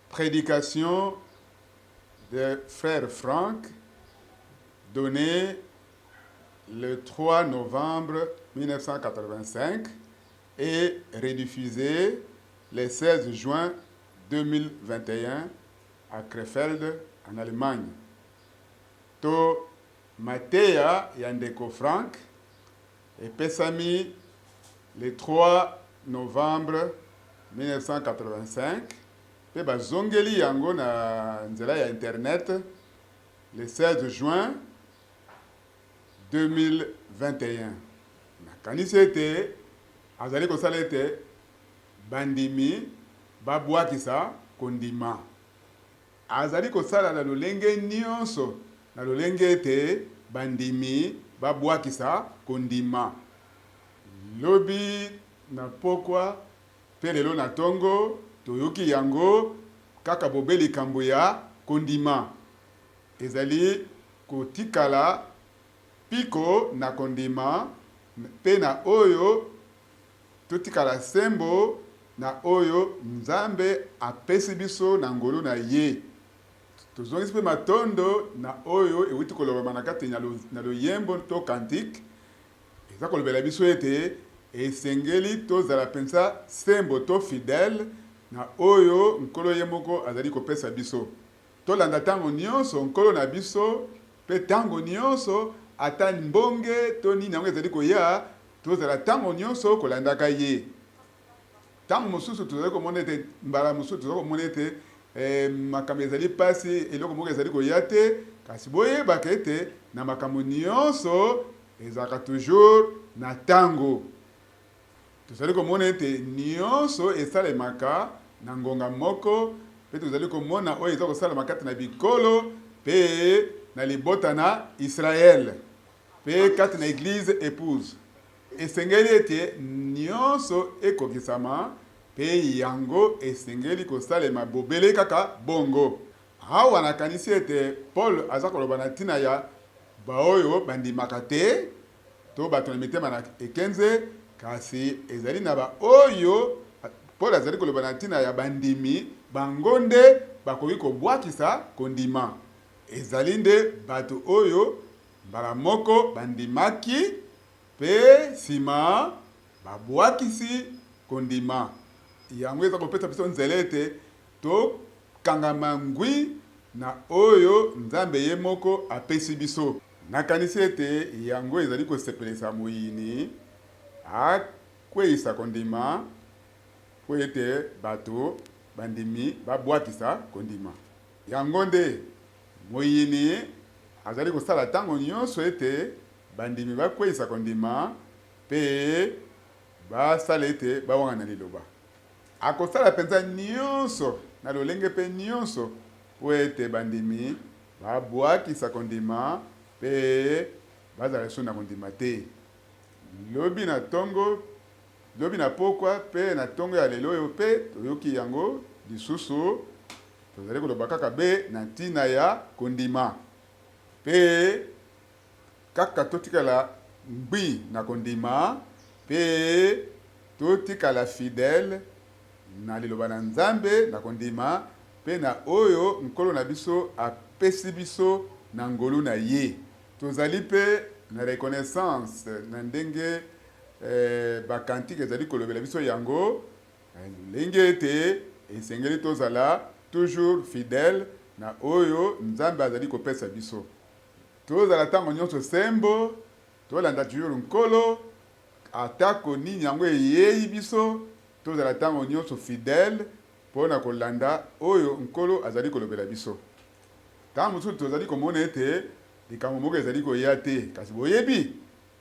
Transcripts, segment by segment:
Prédication de frère Franck donnée le 3 novembre 1985 et rediffusée le 16 juin 2021 à Krefeld en Allemagne. To Matea Yandeko Frank et Pesami le 3 novembre 1985 pe bazongeli yango na nzela ya internet le 16 juin 2021. Nakanisi ete azali kosala ete bandimi babwakisa kondima. Azali kosala na lolenge nyonso na lolenge ete bandimi babwakisa kondima. Lobi na pokwa pe lelo na tongo toyoki yango kaka bobeli kambo ya kondima. Ezali kotikala piko na kondima pe na oyo totikala sembo na oyo Nzambe apesi biso na ngolu na ye. Tozongisi pe matondo na oyo ewuti koloba na kati na loyembo to kantik. Eza kolobela biso ete esengeli tozala pensa sembo to fidèle na oyo nkolo ye moko azali kopesa biso. Tolanda tango nyonso nkolo na biso pe tango nyonso ata mbonge to nini yango ezali koya tozala tango nyonso kolandaka ye. Tango mosusu tozali komona ete mbala mosusu tozali komona ete makambo ezali pasi eloko moko ezali koya te, kasi boyebaka ete na makambo nyonso ezalaka toujours na tango. Tozali komona ete nyonso esalemaka na ngonga moko pe tozali komona oyo eza kosalema kati na bikolo pe na libota na Israel pe kati na église épouse. Esengeli ete nyonso ekokisama pe yango esengeli kosalema bobele kaka bongo. Awa nakanisi ete Paul aza koloba na ntina ya baoyo bandimaka te to bato na mitema na ekenze, kasi ezali na baoyo Paul azali koloba na ntina ya bandimi bangonde bakoki kobwakisa kondima. Ezali nde bato oyo mbala moko bandimaki pe sima babwakisi kondima. Yango eza kopesa biso nzela ete to kangama ngwi na oyo Nzambe ye moko apesi biso. Nakanisi ete yango ezali kosepelisa moyini akweyisa kondima po ete bato bandimi babwakisa kondima. Yango nde moyini azali kosala tango nyonso ete bandimi bakweyisa kondima pe basala ete bawanga na liloba. Akosala penza nyonso na lolenge pe nyonso po ete bandimi babwakisa kondima pe bazala so na kondima te. Lobi na tongo, lobi na pokwa pe na tongo ya lelo oyo pe toyoki yango lisusu tozali koloba kaka be na ntina ya kondima. Pe kaka totikala ngwi na kondima pe totikala fidèle na liloba na Nzambe na kondima pe na oyo nkolo na biso apesi biso na ngolu na ye. Tozali pe na reconnaissance na ndenge bakantike ezali kolobela biso yango ndenge ete esengeli tozala toujours fidèle na oyo Nzambe azali kopesa biso. Tozala tango nyonso sembo tolanda toujours nkolo atako nini yango eyei biso tozala tango nyonso fidèle mpona kolanda oyo nkolo azali kolobela biso. Tango mosusu tozali komona ete likambo moko ezali koya te, kasi boyebi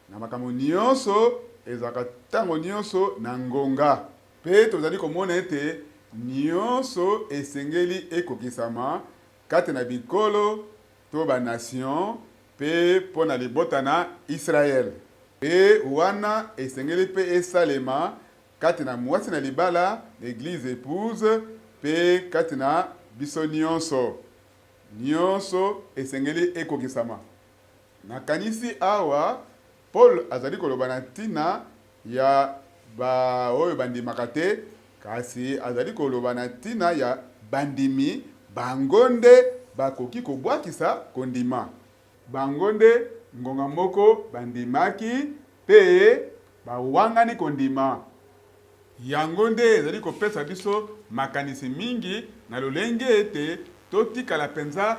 na makambo nyonso ezalaka tango nyonso na ngonga. Pe tozali komona ete nyonso esengeli ekokisama kati na bikolo to banation pe mpona libota na Israel. Pe wana esengeli pe esalema kati na mwasi na libala l'église épouse pe kati na biso nyonso. Nyonso esengeli ekokisama. Nakanisi awa Paul azali koloba na ntina ya ba oyo bandimaka te, kasi azali koloba na ntina ya bandimi bangonde bakoki kobwakisa kondima. Bangonde ngonga moko bandimaki pe bawangani kondima. Yango nde ezali kopesa biso makanisi mingi na lolenge ete totikala penza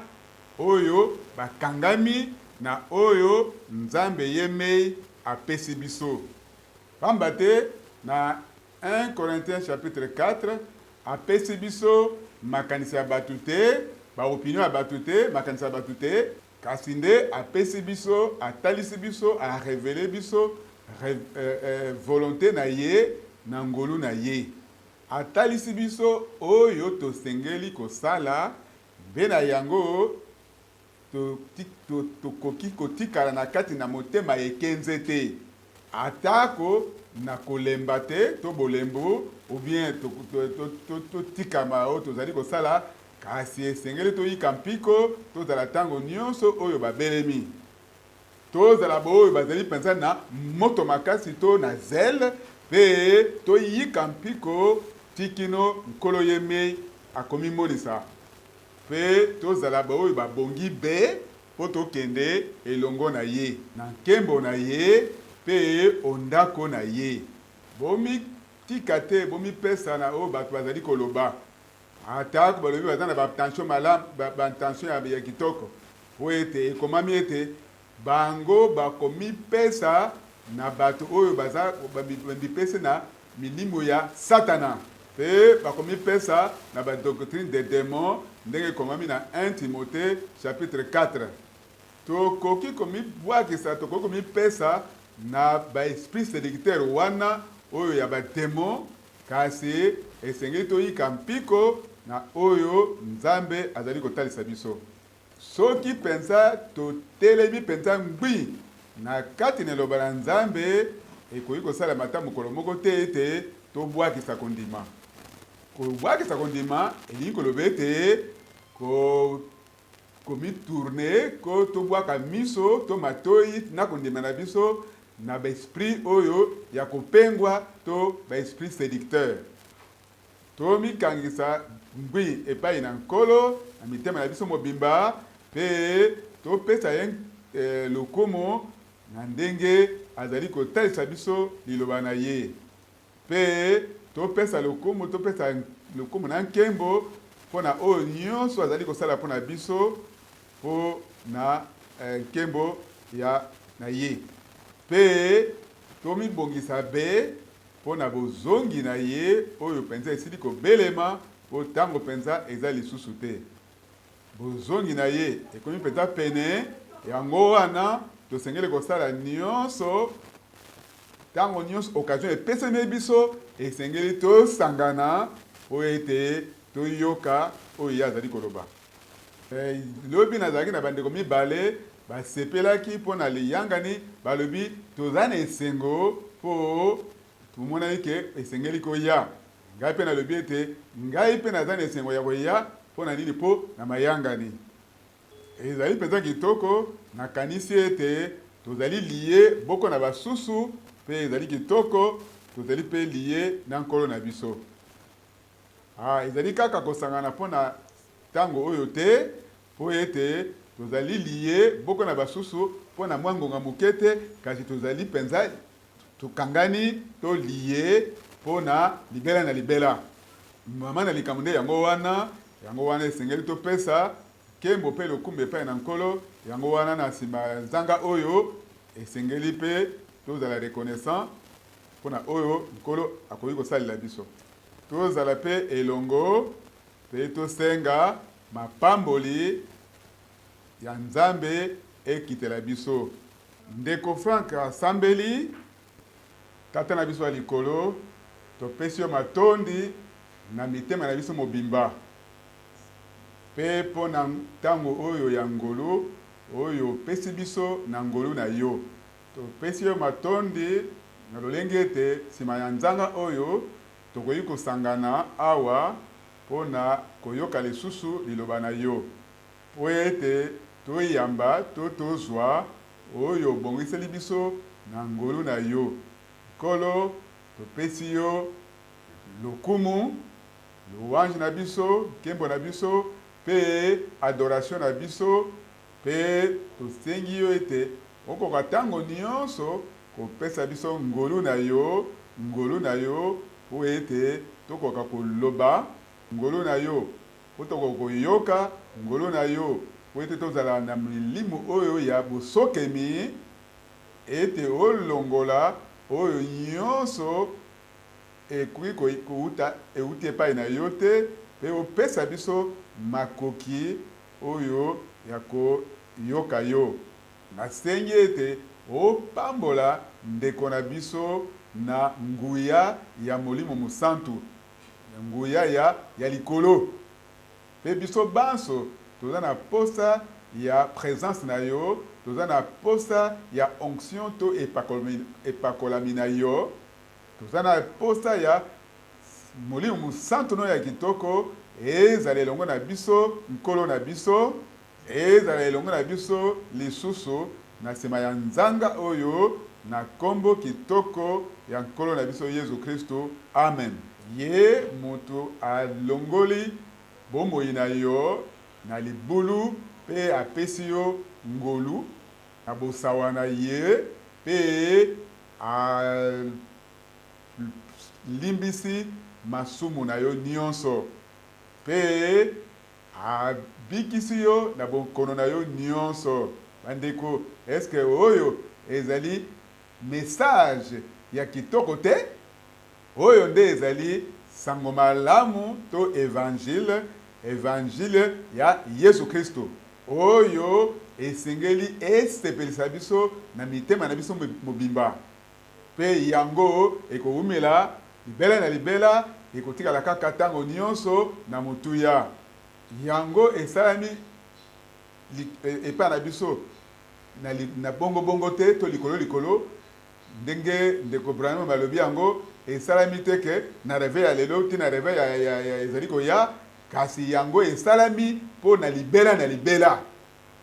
oyo bakangami na oyo Nzambe yemei apesi biso. Pamba te na 1 Corinthiens chapitre 4 apesi biso makanisi ya batu te, ba opinion ya batu te, makanisi ya batu te, kasi nde apesi biso, atalisi biso, a révélé biso volonté na ye na ngolu na ye. Atalisi biso oyo tosengeli kosala mpe na yango tokoki kotikala na kati na motema ekenze te. Atako na kolemba te to bolembo ou bien totikama oyo tozali kosala, kasi esengeli toyika mpiko tozala ntango nyonso oyo babelemi. Tozala oyo bazali penza na moto makasi to na zele pe toyika mpiko tikino nkolo yemei akomi monisa. Pe tozala oyo babongi be po tokende elongo na ye, na nkembo na ye pe ondako na ye. Bomi tika te, bomi pesa na oyo bato bazali koloba. Atako balobi baza na batension malamu, batension ya kitoko. Po ete ekomami ete bango bakomi pesa na bato oyo baza bipesa na milimo ya Satana. Pe bakomi pesa na ba doctrine des démons ndenge komami na 1 Timothée chapitre 4. Tokoki komi bwakisa, tokoki komi pesa na ba esprit séducteur wana oyo ya ba démon, kasi esengeli toyika mpiko na oyo Nzambe azali kotalisa biso. Soki pensa totelemi pensa ngwi na kati na eloba na Nzambe, ekoki kosala mata mokolo moko te ete tobwakisa kondima. Kobwakisa kondima elingi koloba ete komi tourne ko tobwaka miso to matoi na kondima na biso na ba esprit oyo ya kopengwa to ba esprit séducteur. Tomi kangisa ngwi epai na nkolo na mitema na biso mobimba pe topesa ye lokomo na ndenge azali kotalisa biso liloba na ye. Pe topesa lokomo na nkembo mpona oyo nyonso azali kosala mpona biso mpo na nkembo ya na ye. Pe tomibongisa be mpona bozongi na ye oyo penza esili kobelema po ntango penza eza lisusu te. Bozongi na ye ekomi penza pene, yango wana tosengeli kosala nyonso ntango nyonso occasion epesemi biso, esengeli tosangana po ete toyoka oyo ye azali koloba. Lobi nazalaki na bandeko mibale basepelaki mpo na liyangani, balobi toza na esengo po tomonaki ke esengeli koya. Ngai mpe nalobi ete ngai mpe naza na esengo ya koya mpo na nini, mpo na mayangani. Ezali mpenza kitoko, nakanisi ete tozali liye boko na basusu, pe ezali kitoko tozali pe liye na nkolo na biso. Ezali kaka kosangana mpo na ntango oyo te, po ete tozali liye boko na basusu mpo na mwa ngonga moke te, kasi tozali penza tokangani to liye mpo na libela na libela. Mama na likambo nde yango wana esengeli topesa kembo pe lokumba epai na nkolo. Yango wana na nsima zanga oyo esengeli pe tozala reconnaissant mpo na oyo nkolo akoki kosalela biso. Tozala pe elongo pe tosenga mapamboli ya Nzambe ekitela biso. Ndeko Frank asambeli tata na biso ya likolo, topesi yo matondi na mitema na biso mobimba. Pe mpo na ntango oyo ya ngolu oyo pesi biso na ngolu na yo, topesi yo matondi na lolenge ete nsima ya nzanga oyo tokoki kosangana awa mpo na koyoka lisusu liloba na yo, po ete toyamba to tozwa oyo obongiseli biso na ngolu na yo. Nkolo topesi yo lokumu louange na biso, kembo na biso, pe adoration na biso, pe tosengi yo ete okoka ntango nyonso kopesa biso ngolu na yo po ete tokoka koloba ngolu na yo, po tokoka koyoka ngolu na yo, po ete tozala na milimo oyo ya bosokemi, ete olongola oyo nyonso ekoki kouta euti epai na yo te, pe opesa biso makoki oyo ya koyoka yo. Nasengi ete opambola ndeko na biso na nguya ya Molimo Mosantu, nguya ya likolo. Pe biso banso toza na posa ya présence na yo, toza na posa ya onction to epakolami na yo, toza na posa ya Molimo Mosantu no ya kitoko, ezala elongo na biso nkolo na biso, ezala elongo na biso lisusu na nsima ya nzanga oyo na kombo kitoko ya nkolo na biso Yesu Kristo. Amen. Ye mutu alongoli bomoi na yo na libulu pe apesi yo ngolu na bosawa na ye, pe limbisi masumu na yo nyonso, pe abikisi yo na bokono na yo nyonso. Bandeko, eske oyo ezali message ya kitoko te? Oyo nde ezali sango malamu to evangile ya Yesu Kristo, oyo esengeli esepelisa biso na mitema na biso mobimba, pe yango ekowumela libela na libela, ekotikala kaka ntango nyonso na motuya. Yango esalami epa na biso na bongo te to likolo, ndenge ndeko Branham malobi yango esalami teke na reve ya lelo ti na reve ya ezali koya, kasi yango esalami po na libela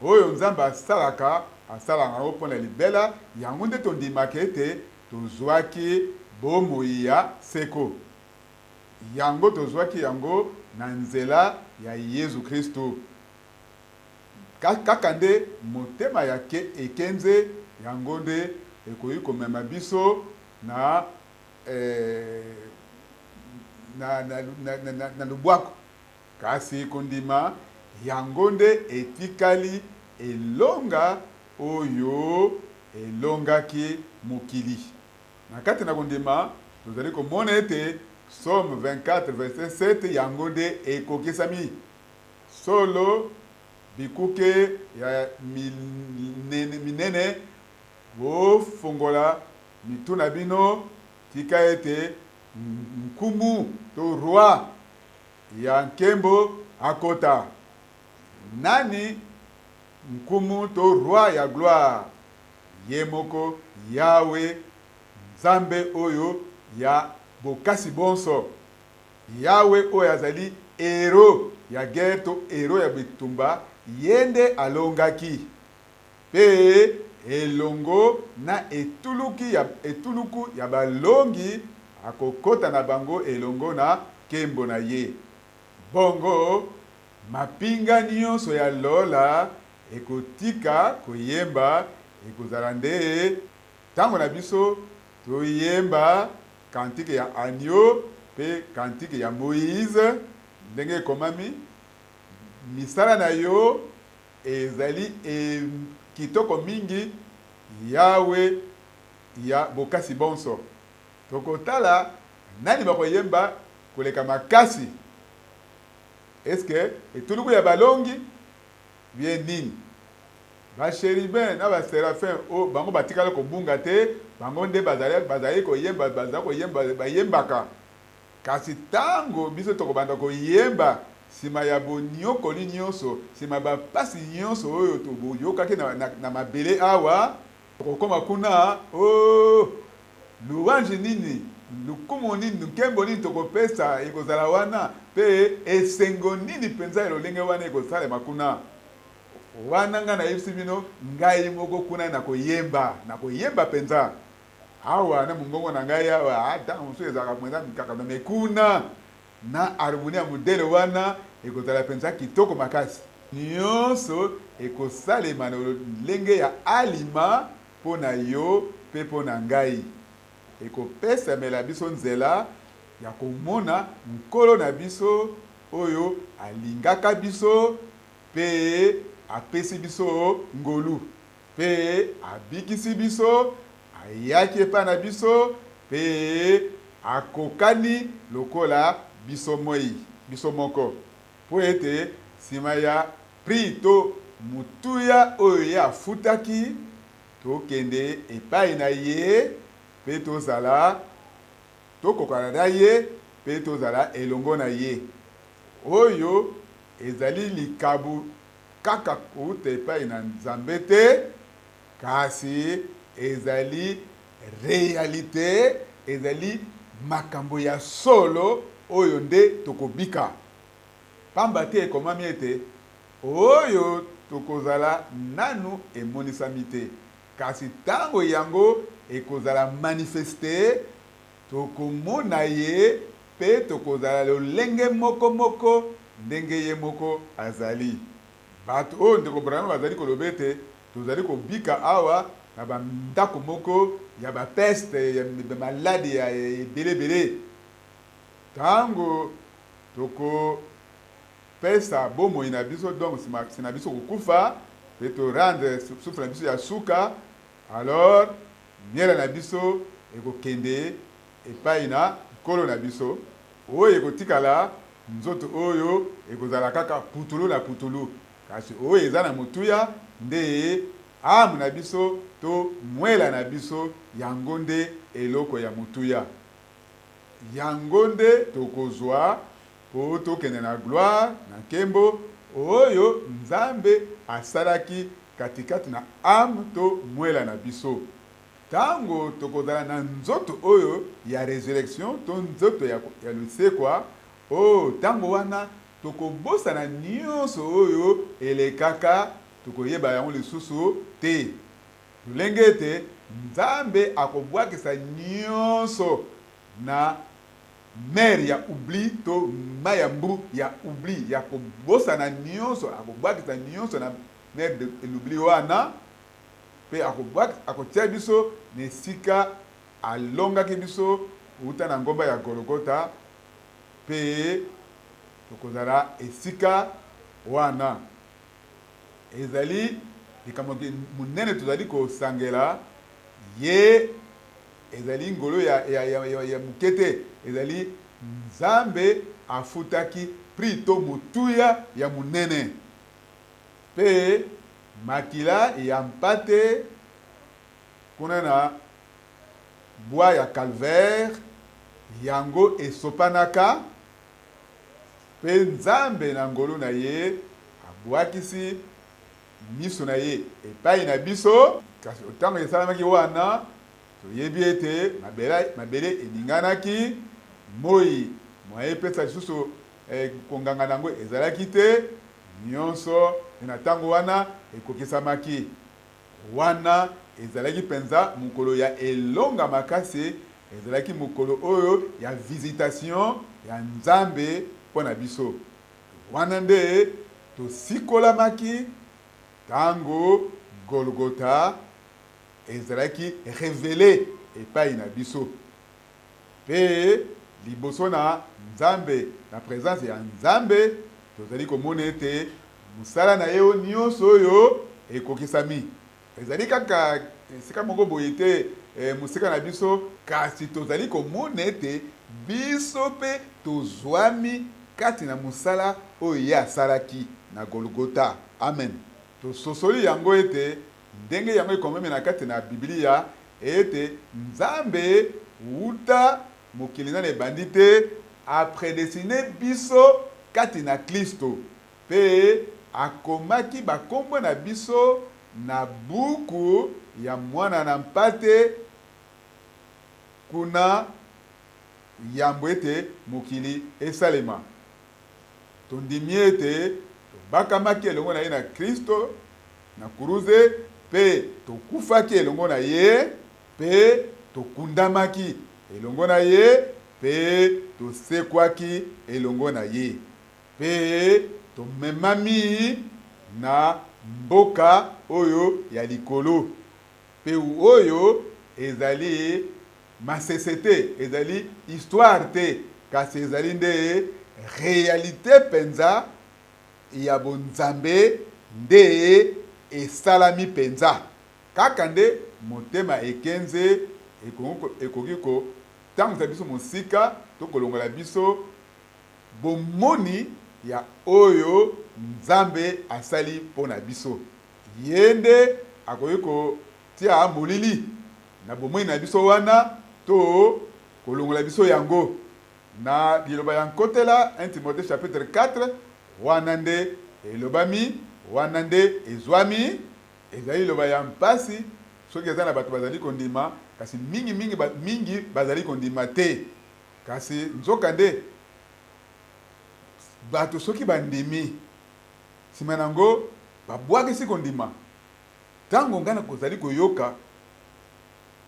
oyo Nzambe asalaka yango po na libela. Yango nde tondimaka ete tozwaki bomoi ya seko, yango tozwaki yango na nzela ya Yesu Kristo. Kaka nde motema ya ekenze yango nde ekoki komema biso na lubwako, kasi kondima yango nde etikali elonga oyo elongaki mokili. Na kati na kondima tozali komona ete Somme 24 verset 7 yango nde ekokisami solo bikuke ya minene bofongola mituna bino, tika ete nkumu to roi ya nkembo akota. Nani nkumu to roi ya gloire? Ye moko Yawe, Nzambe oyo ya bokasi bonso, Yawe oyo azali ero ya guerre to ero ya bitumba, yende alongaki pe elongo na etuluku ya balongi akokota na bango elongo na kembo na ye. Bongo mapinga nyonso ya lola ekotika koyemba, ekozala nde ntango na biso toyemba kantike ya Agneau pe kantike ya Moïse, ndenge ekomami misala na yo ezali kitoko mingi, Yawe ya bokasi bonso. Tokotala nani bakoyemba koleka makasi? Eske etuluku ya balongi bien nini? Ba chérubin na ba séraphin o bango batikala kobunga te, bango nde bazali koyemba, bayembaka. Kasi tango biso tokobanda koyemba sima ya bonyokoli nyonso, sima bapasi nyonso oyo toboyokaki na mabele awa, tokokoma kuna louange nini, lukumu nini, nkembo nini tokopesa ekozala wana, pe esengo nini penza elolenge wana ekosalema kuna. Wana nga na yebisi bino ngai moko kuna na koyemba penza. Awa na mungongo na ngai awa ata musu ezaka mwenza mikaka na mekuna na harmonie ya modele wana ekozala mpenza kitoko makasi. Nyonso ekosalema na lolenge ya alima mpo na yo mpe mpo na ngai. Ekopesamela biso nzela ya komona nkolo na biso oyo alingaka biso mpe apesi biso ngolu, mpe abikisi biso, ayaki epai na biso, mpe akokani lokola biso moi, biso moko. Po ete nsima ya pri to mutuya oyo ye afutaki, tokende epai na ye mpe tozala tokokana na ye mpe tozala elongo na ye. Oyo ezali likabu kaka kuta epai na Nzambe te, kasi ezali realite, ezali makambo ya solo oyo nde tokobika. Pamba te ekomami ete oyo tokozala nanu emonisami te, kasi tango yango ekozala manifeste, tokomona ye mpe tokozala lolenge moko moko ndenge ye moko azali. Bato oyo ndeko Branham bazali koloba ete tozali kobika awa na bandako moko ya bapeste, ya maladi ya ebelebele. Tango tokopesa bomoi na biso, donc sina biso kokufa mpe torendre souffle na biso ya suka, alors miela na biso ekokende epai na nkolo na biso oyo ekotikala nzoto oyo ekozala kaka putulu na putulu, kasi oyo eza na motuya nde amu na biso to mwela na biso, yango nde eloko ya motuya. Yango nde tokozwa po tokende na gloire na nkembo oyo Nzambe asalaki katikati na amu to mwela na biso. Tango tokozala na nzoto oyo ya resurrection to nzoto ya lusekwa, tango wana tokobosana nyonso oyo elekaka tokoyeba yango lisusu te. Lolenge ete Nzambe akobwakisa nyonso na mer ya oubli to mayambu ya oubli, ya kobosana nyonso, akobwakisa nyonso na mer de l'oubli wana, pe akotia biso na esika alongaki biso uta na ngomba ya Golgota, pe tokozala esika wana. Ezali likambo munene tozali kosangela ye, ezali ngolo ya mukete, ezali Nzambe afutaki pri to mutuya ya munene, pe makila ya mpate kuna na bwa ya calvaire yango esopanaka, pe Nzambe na ngolo na ye abwakisi miso na ye epai na biso. Kasi otango esalamaki wana toyebi ete mabele eninganaki, moi mwa epesa lisusu konganga nango ezalaki te, nyonso na tango wana ekokisamaki. Wana ezalaki penza mukolo ya elonga makasi, ezalaki mukolo oyo ya visitation ya Nzambe pona biso. Wana nde tosikolamaki tango Golgota ezalaki révélé epai na biso, pe liboso na Nzambe, na présence ya Nzambe, tozali komona ete musala na ye nyonso oyo ekokisami. Ezali kaka esika moko boye te musika na biso, kasi tozali komona ete biso pe tozwami kati na musala oyo ye asalaki na Golgota. Amen. Tososoli yango ete ndenge yango ekomemi na kati na Biblia, ete Nzambe uta mokili na ebandi te apredestine biso kati na Kristo, pe akomaki bakombo na biso na buku ya mwana na mpate kuna yambo ete mokili esalema. Tondimi ete tobakamaki elongo na ye na Kristo na kuruze, pe tokufaki elongo na ye, pe tokundamaki elongo na ye, pe tosekwaki elongo na ye mpe tomemami na mboka oyo ya likolo mpe oyo ezali masese te, ezali histoire te, kasi ezali nde réalité penza ya bonzambe nde esalami penza kaka nde motema ekenze ekoki ko ntango biso mosika tokolongola biso bomoni ya oyo nzambe asali mpona biso ye nde akoki kotia molili na bomoi na biso wana to kolongola biso yango na liloba ya nkotela 1 Timothée chapitre 4 wana nde elobami wana nde ezwami ezali liloba ya mpasi soki eza na bato bazali kondima kasi mingi bazali kondima te kasi nzoka nde bato soki bandimi nsima nango babwakisi kondima ntango ngana kozali koyoka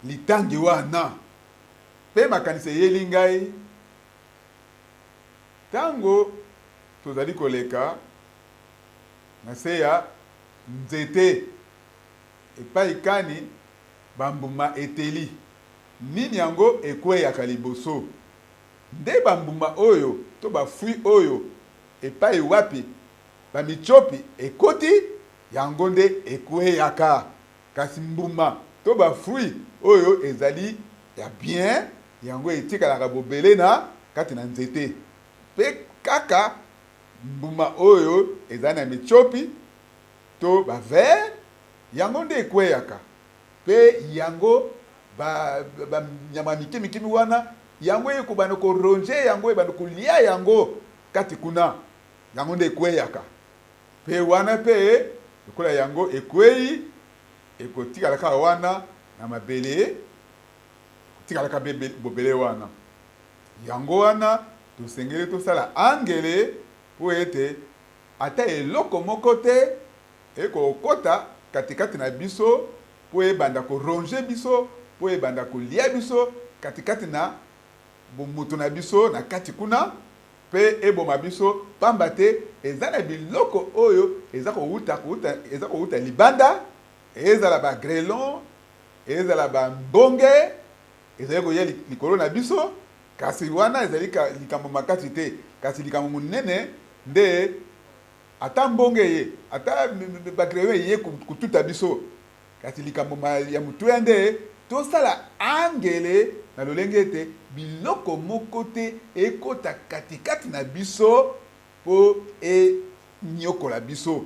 litangi wana mpe makanisi eyeli ngai ntango tozali koleka na se ya nzete epai kani bambuma eteli nini yango ekweyaka liboso nde bambuma oyo to bafui oyo epai wapi bamichopi ekoti yango nde ekweyaka kasi mbuma to bafui oyo ezali ya bien yango etikalaka bobele na kati na nzete mpe kaka mbuma oyo ezali na michopi to bavere yango nde ekweyaka mpe yango banyama mikimikimi wana yango ekobanda koronge yango ebanda kolia yango kati kuna yango nde ekweyaka mpe wana mpe lokola yango ekweyi ekotikalaka wana na mabele ekotikalaka bobele wana yango wana tosengeli tosala angele po ete ata eloko moko te ekokota katikati na biso po ebanda koronge biso po ebanda kolia biso katikati na bomutu na biso na kati kuna mpe eboma biso pamba te eza na biloko oyo eza kowuta libanda ezala bagrelon ezala bambonge ezali koya likolo na biso kasi wana ezali likambo makasi te kasi likambo monene nde ata mbonge ye ata bagrelon eye kututa biso kasi likambo ya mutuya nde tosala angele na lolenge ete biloko moko te ekota katikati na biso po enyokola biso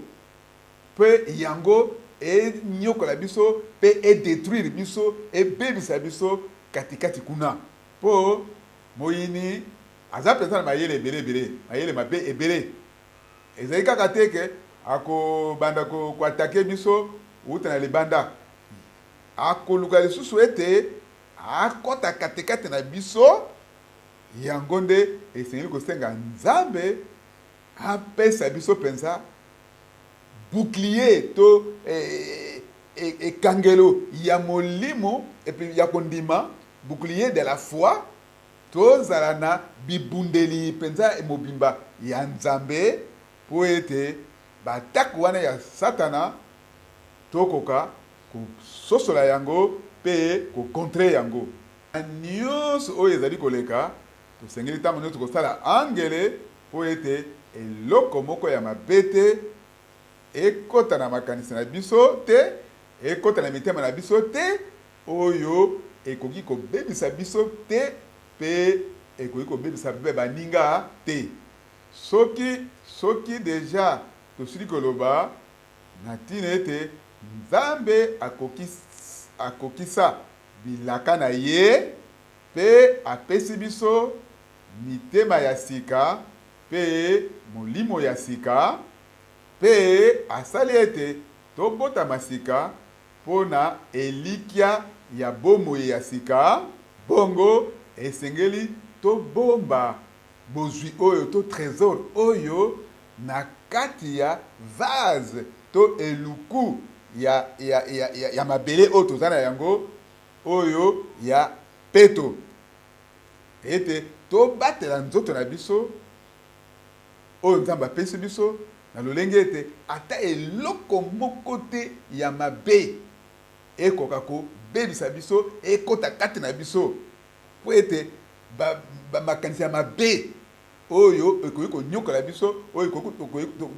mpe yango enyokola biso mpe edétruire biso ebebisa biso katikati kuna po moyini aza mpenza na mayele ebele mayele mabe ebele ezali kaka teke akobanda koatake biso uta na libanda akoluka lisusu ete akota katikati na biso yango nde esengeli kosenga nzambe apesa biso mpenza bouclier to ekangelo ya molimo epi ya kondima bouclier de la foi tozala na bibundeli mpenza mobimba ya nzambe po ete batake wana ya satana tokoka kososola yango mpe kokontre yango nyonso oyo ezali koleka tosengeli ntango nyonso kosala angele po ete eloko moko ya mabe te ekota na makanisi na biso te ekota na mitema na biso te oyo ekoki kobebisa biso te mpe ekoki kobebisa mpe baninga te soki deja tosili koloba na ntina ete nzambe akokisa bilaka na ye mpe apesi biso mitema ya sika mpe molimo ya sika mpe asali ete tobotama sika mpona elikya ya bomoi ya sika bongo esengeli tobomba bozwi oyo to trésor oyo na kati ya vase to eluku ya mabele oyo toza na yango oyo ya peto ete tobatela nzoto na biso oyo nzambe apesi biso na lolenge ete ata eloko moko te ya mabe ekoka kobebisa biso ekota kati na biso po ete makanisi ya mabe oyo ekoki konyokola biso oyo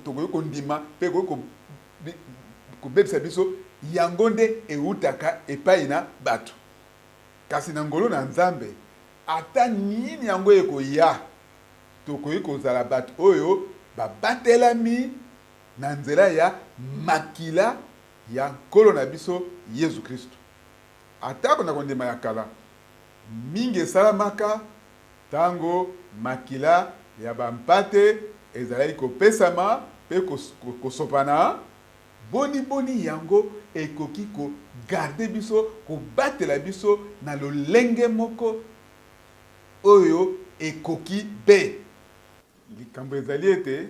tokoki kondima mpe ekoki kobebisa biso yango nde eutaka epai na bato. Kasi na ngolo na nzambe ata nini yango ekoya tokoki kozala bato oyo babatelami na nzela ya makila ya nkolo na biso Yesu Kristo. Atako na kondima ya kala mingi esalamaka tango makila ya bampate ezalaki kopesama mpe kosopana boni yango ekoki kogarde biso kobatela biso na lolenge moko oyo ekoki be. Likambo ezali ete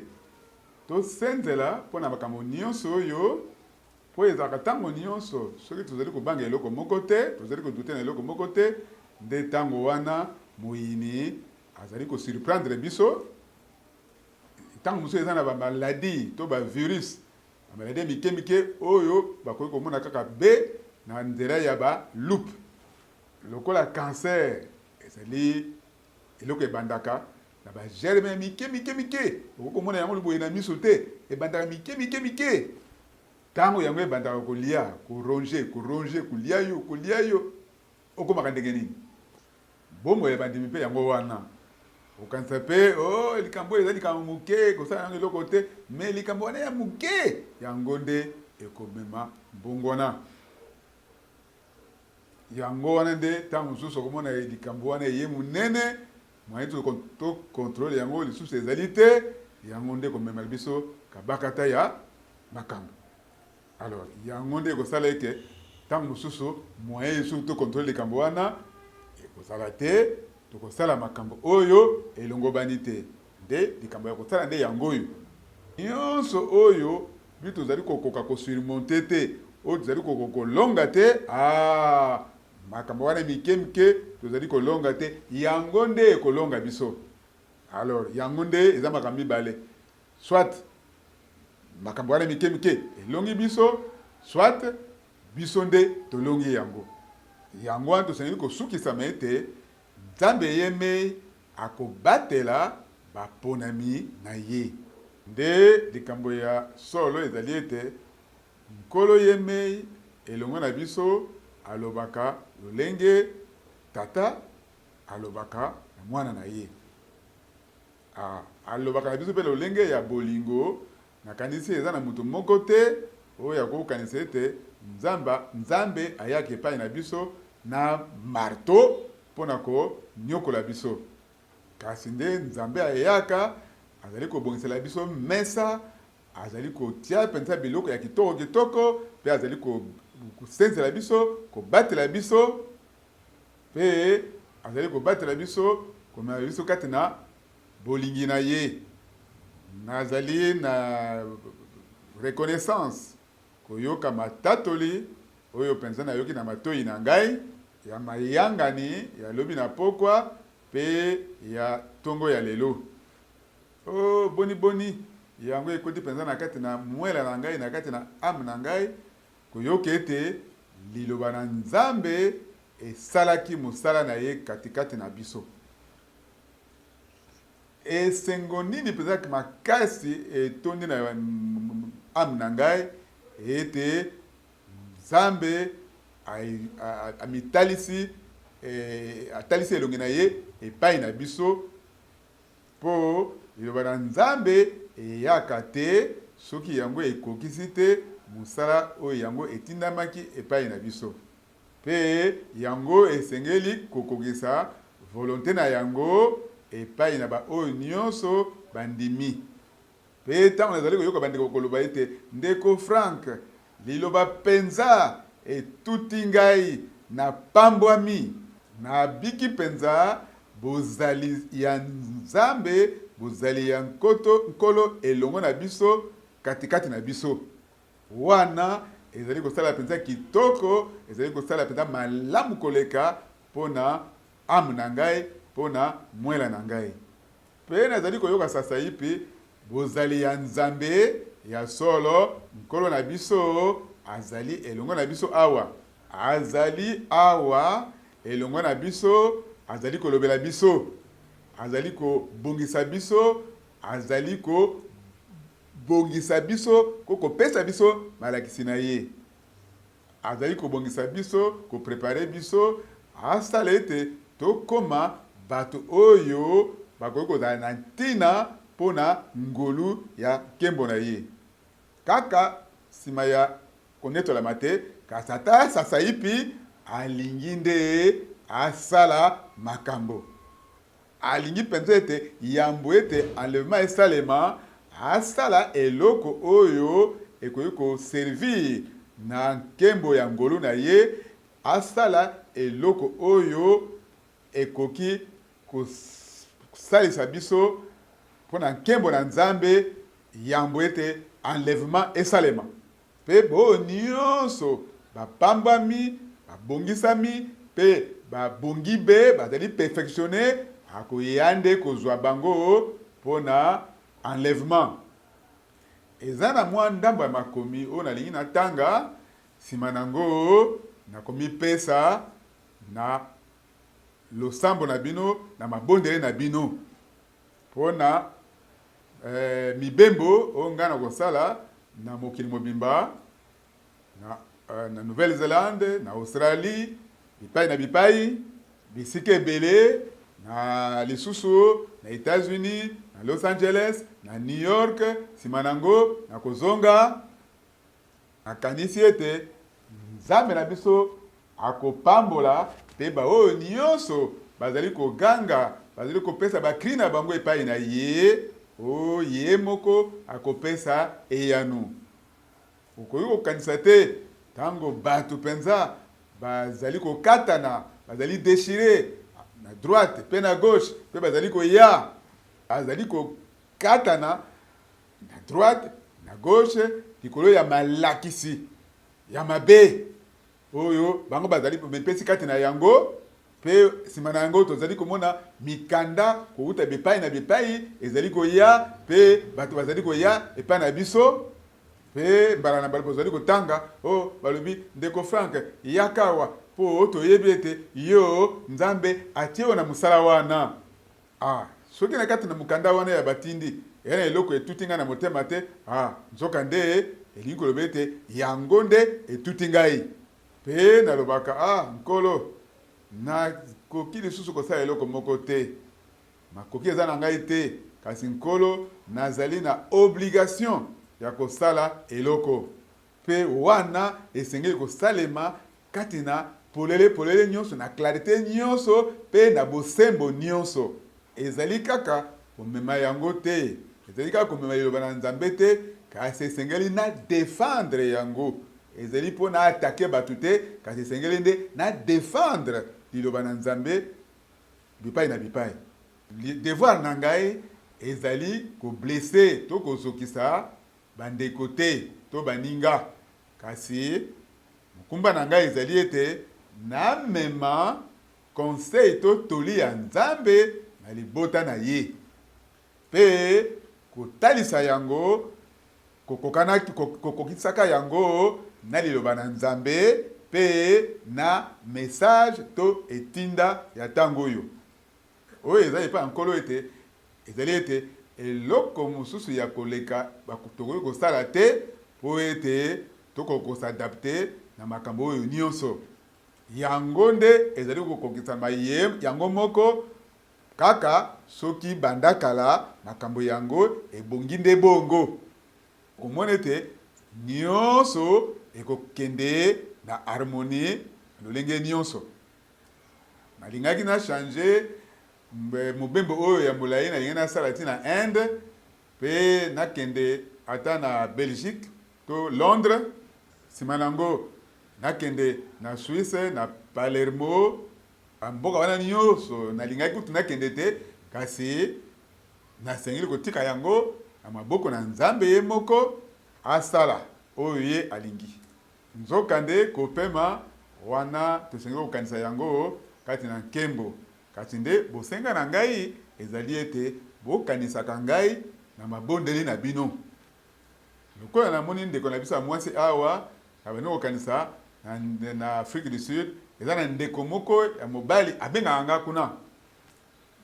tosenzela mpona makambo nyonso oyo po ezalaka ntango nyonso soki tozali kobanga eloko moko te tozali kodute na eloko moko te nde ntango wana moyini azali kosurprendre biso ntango mosusu eza na bamaladi to bavirus bamaladi ya mike oyo bakoki komona kaka be na nzela ya baloupe lokola cancer ezali eloko ebandaka na bagerme ya mike okoki komona yango boye na miso te ebandaka mike ntango yango ebandaka kolia koronge kolia yo okomaka ndenge nini bombo ebandimi mpe yango wana okanisa mpe likambo eza likambo moke kosala yango eloko te me likambo wana ya moke yango nde ekomema mbongwana yango wana nde ntango mosusu okomona likambo wana eye monene moye tokontrole yango lisusu ezali te yango nde komema biso kabakata ya makambo. Alors yango nde ekosala eke ntango mosusu moye lisusu tokontrole likambo wana ekozala te tokosala makambo oyo elongobani te nde likambo ya kosala nde yango oyo nyonso oyo bi tozali kokoka kosurmonte te oyo tozali kokoka kolonga te makambo wana mike tozali kolonga te yango nde ekolonga biso. Alors yango nde eza makambo mibale soit makambo wana mike elongi biso soit biso nde tolongi yango wana tosengeli kosukisama ete nzambe yeme akobatela baponami na ye nde likambo ya solo ezali ete nkolo yeme elongo na biso alobaka lolenge tata alobaka na mwana na ye alobaka na biso mpe lolenge ya bolingo nakanisi eza na moto moko te oyo akokanisa ete nzambe ayaki epai na biso na marto mpona konyokola biso kasi nde nzambe ayaka azali kobongisela biso mesa azali kotia mpenza biloko ya kitoko mpe azali kosenzela biso kobatela biso mpe azali kobatela biso komema biso kati na bolingi na ye. Nazali na reconnaissance koyoka matatoli oyo penza na yoki na matoi na ngai ya mayangani ya lobi na pokwa pe ya tongo ya lelo boni yango ekoti penza na kati na mwela na ngai na kati na ame na ngai koyoka ete liloba na nzambe esalaki mosala na ye katikati na biso. Esengo nini penza makasi etondi na ame na ngai ete nzambe atalisi elongi na ye epai na biso po liloba na nzambe eyaka te soki yango ekokisi te mosala oyo yango etindamaki epai na biso pe yango esengeli kokokisa volonté na yango epai na oyo nyonso bandimi pe ntango nazali koyoka bandeko koloba ete ndeko Frank liloba penza etuti ngai na pambwami na biki penza bozali ya nzambe bozali ya nkolo elongo na biso katikati na biso wana ezali kosala penza kitoko ezali kosala penza malamu koleka pona ame na ngai pona mwela na ngai. Pe nazali koyoka sasa ipi bozali ya Nzambe ya solo nkolo na biso azali elongo na biso awa. Azali awa elongo na biso azali kolobela biso. Azali ko bongisa biso, azali ko bongisa biso, ko pesa biso malakisi na ye. Azali ko bongisa biso, ko prepare biso, asala ete tokoma bato oyo bakoki kozala na ntina mpona ngolu ya nkembo na ye. Kaka nsima ya konetolama te, kasi ata sasa ipi alingi nde asala makambo. Alingi mpenza ete yambo ete enlèvement esalema asala eloko oyo ekoki koservir na nkembo ya ngolu na ye, asala eloko oyo ekoki kosalisa biso mpona nkembo na Nzambe, yambo ete enlèvement esalema. Pe bo nyonso bapambami, babongisami, pe babongi be bazali perfectionné akoyande kozwa bango mpona enlèvement. Eza na mwa ndambo ya makomi oyo nalingi natanga nsima nango nakomi pesa na losambo na bino na mabondele na bino mpona mibembo oyo ngai na kosala na mokili mobimba na Nouvelle-Zélande, na Australie, bipai na bipai, bisika ebele, na lisusu, na États-Unis, na Los Angeles, na New York, simanango, na kozonga, na kanisi ete, Nzambe na biso, akopambola, pe ba oyo nyonso, bazali koganga, bazali kopesa bakri na bango epai na ye, o ye moko, akopesa eyanu. Okoki kokanisa te, tango bato penza, bazali kokatana, bazali déchiré, na droite, pe na gauche, pe bazali koya, bazali kokatana, na droite, na gauche, likolo ya malakisi, ya mabe, oyo, bango bazali pesi kati na yango, pe sima na yango, tozali komona mikanda, kouta bepai na bepai, ezali koya, pe bato bazali koya, epai na biso, pe mbala na bali pozali kotanga o balobi ndeko Frank yakawa po otoyebi ete yo Nzambe atie na musala wana soki na kati na mukanda wana ya batindi yana eloko etuti nga na motema te nzoka nde elingi koloba ete yango nde etuti ngai pe nalobaka nkolo na koki lisusu kosala eloko moko te makoki eza na ngai te kasi nkolo nazali na obligation ya kosala eloko pe wana esengeli kosalema kati na polele nyonso na clarté nyonso pe na bosembo nyonso ezali kaka komema yango te ezali kaka komema liloba na Nzambe te kasi esengeli na défendre yango ezali mpo na atake bato te kasi esengeli nde na défendre liloba na Nzambe bipai na bipai devoir na ngai ezali koblesse to kozokisa bandeko te to baninga kasi mukumba na ngai ezali ete na mema conseil to toli ya Nzambe na libota na ye pe kotalisa yango kokokisaka yango na liloba na Nzambe pe na message to etinda ya tango oyo ezali pa nkolo ete ezali ete eloko mosusu ya koleka bakutokoki kosala te po ete tokokosadapte na makambo oyo nyonso yango nde ezali kokokisama yango moko kaka soki banda kala makambo yango ebongi nde bongo komona ete nyonso ekokende na harmonie lolenge nyonso nalingaki na changer mobembo oyo ya molai nalingi nasala ti na Inde pe nakende ata na Belgique to Londres nsima nango nakende na Suisse na Palermo mboka wana nyonso nalingaki kutu nakende te kasi nasengeli kotika yango na maboko na Nzambe ye moko asala oyo ye alingi nzoka nde kopema wana tosengeli kokanisa yango kati na nkembo kasi nde bosenga na ngai ezali ete bokanisaka ngai na mabondeli na bino. Lokola namoni ndeko na biso ya mwasi awa abandi kokanisa na Afrique du Sud, eza na ndeko moko ya mobali abengaka nga kuna.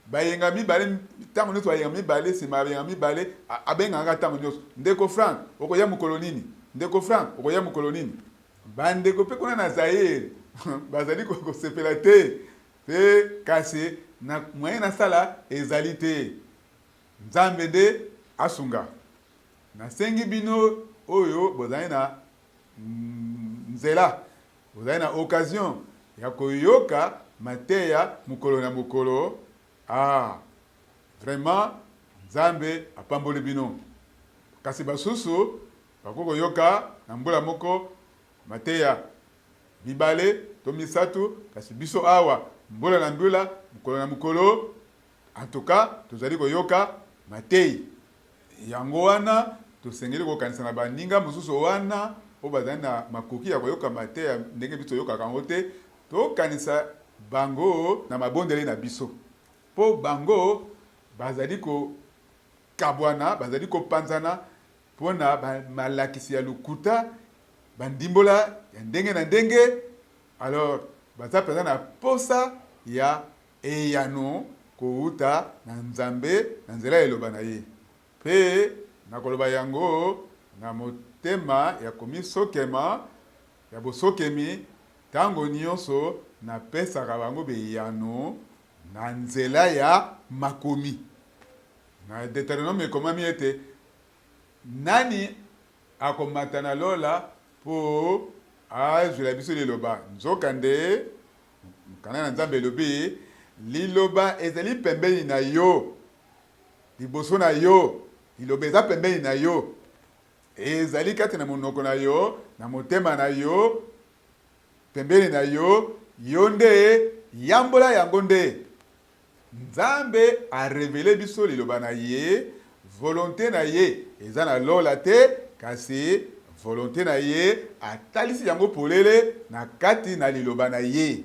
Bayenga mibale ntango nyonso bayenga mibale nsima bayenga mibale abengaka nga ntango nyonso. Ndeko Frank okoya mokolo nini? Ndeko Frank okoya mokolo nini? Bandeko mpe kuna na Zaire bazali kosepela te mpe kasi na moyen nasala ezali te. Nzambe nde asunga. Nasengi bino oyo bozali na nzela, bozali na occasion ya koyoka mateya mokolo na mokolo. Vraiment Nzambe apamboli bino. Kasi basusu bakoko yoka na mbula moko mateya mibale to misatu, kasi biso awa mbula na mbula mokolo na mokolo. En tout cas tozali koyoka matei yango wana tosengeli kokanisa na baninga mosusu wana o bazali na makoki ya koyoka mateya ndenge biso yokaka yango te, tokanisa bango na mabondeli na biso po bango bazali ko kabwana, bazali ko panzana pona malakisi ya lukuta bandimbola ya ndenge na ndenge. Alors baza peza na posa ya eyano kouta na Nzambe na nzela eloba na ye. Pe nakoloba yango na motema ya komisokema ya bosokemi tango nyonso na pesaka bango beyano na nzela ya makomi. Na Deutéronome ekomami ete nani akomata na lola po azwela biso liloba. Nzokande kana na Nzambe elobi liloba ezali pembeni na yo, liboso na yo, liloba eza pembeni na yo, ezali kati na monoko na yo, na motema na yo, pembeni na yo, yo nde yambola yango nde. Nzambe a révélé biso liloba na ye, volonté na ye eza na lola te, kasi volonté na ye atalisi yango polele na kati na liloba na ye.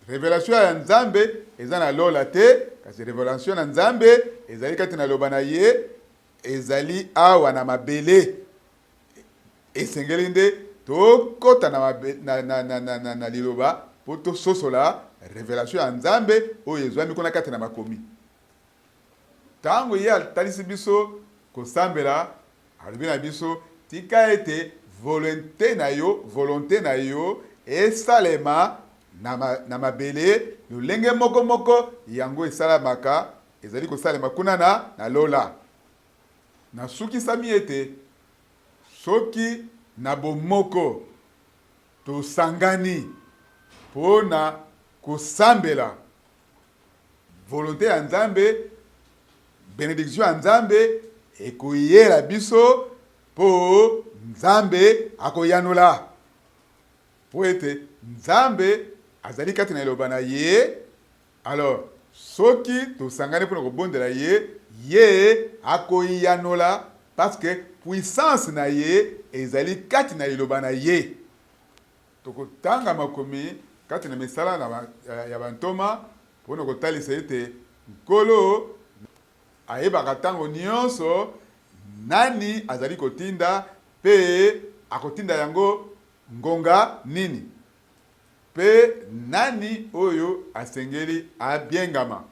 Révélation ya Nzambe eza na lola te, kasi révélation na Nzambe ezali kati na loba na ye, ezali awa na mabele. Esengeli nde tokota na liloba po tososola révélation ya Nzambe oyo ezwami kuna kati na makomi. Tango ye atalisi biso kosambela alobi na biso tika ete volonté na yo esalema na mabele lolenge moko moko yango esalamaka ezali kosalema kuna na lola. Nasukisami ete soki na bomoko tosangani pona kosambela volonté ya Nzambe, bénédiction ya Nzambe ekoyela biso po Nzambe akoyanula. Po ete Nzambe azali kati na eloba na ye, alors soki tosangani pona kobondela ye akoyanula parce que puissance na ye ezali kati na eloba na ye. Tokotanga makomi kati na misala ya bantoma pona kotalisa ete nkolo ayebaka ntango nyonso nani azali kotinda pe akotinda yango ngonga nini, pe nani oyo asengeli abiengama.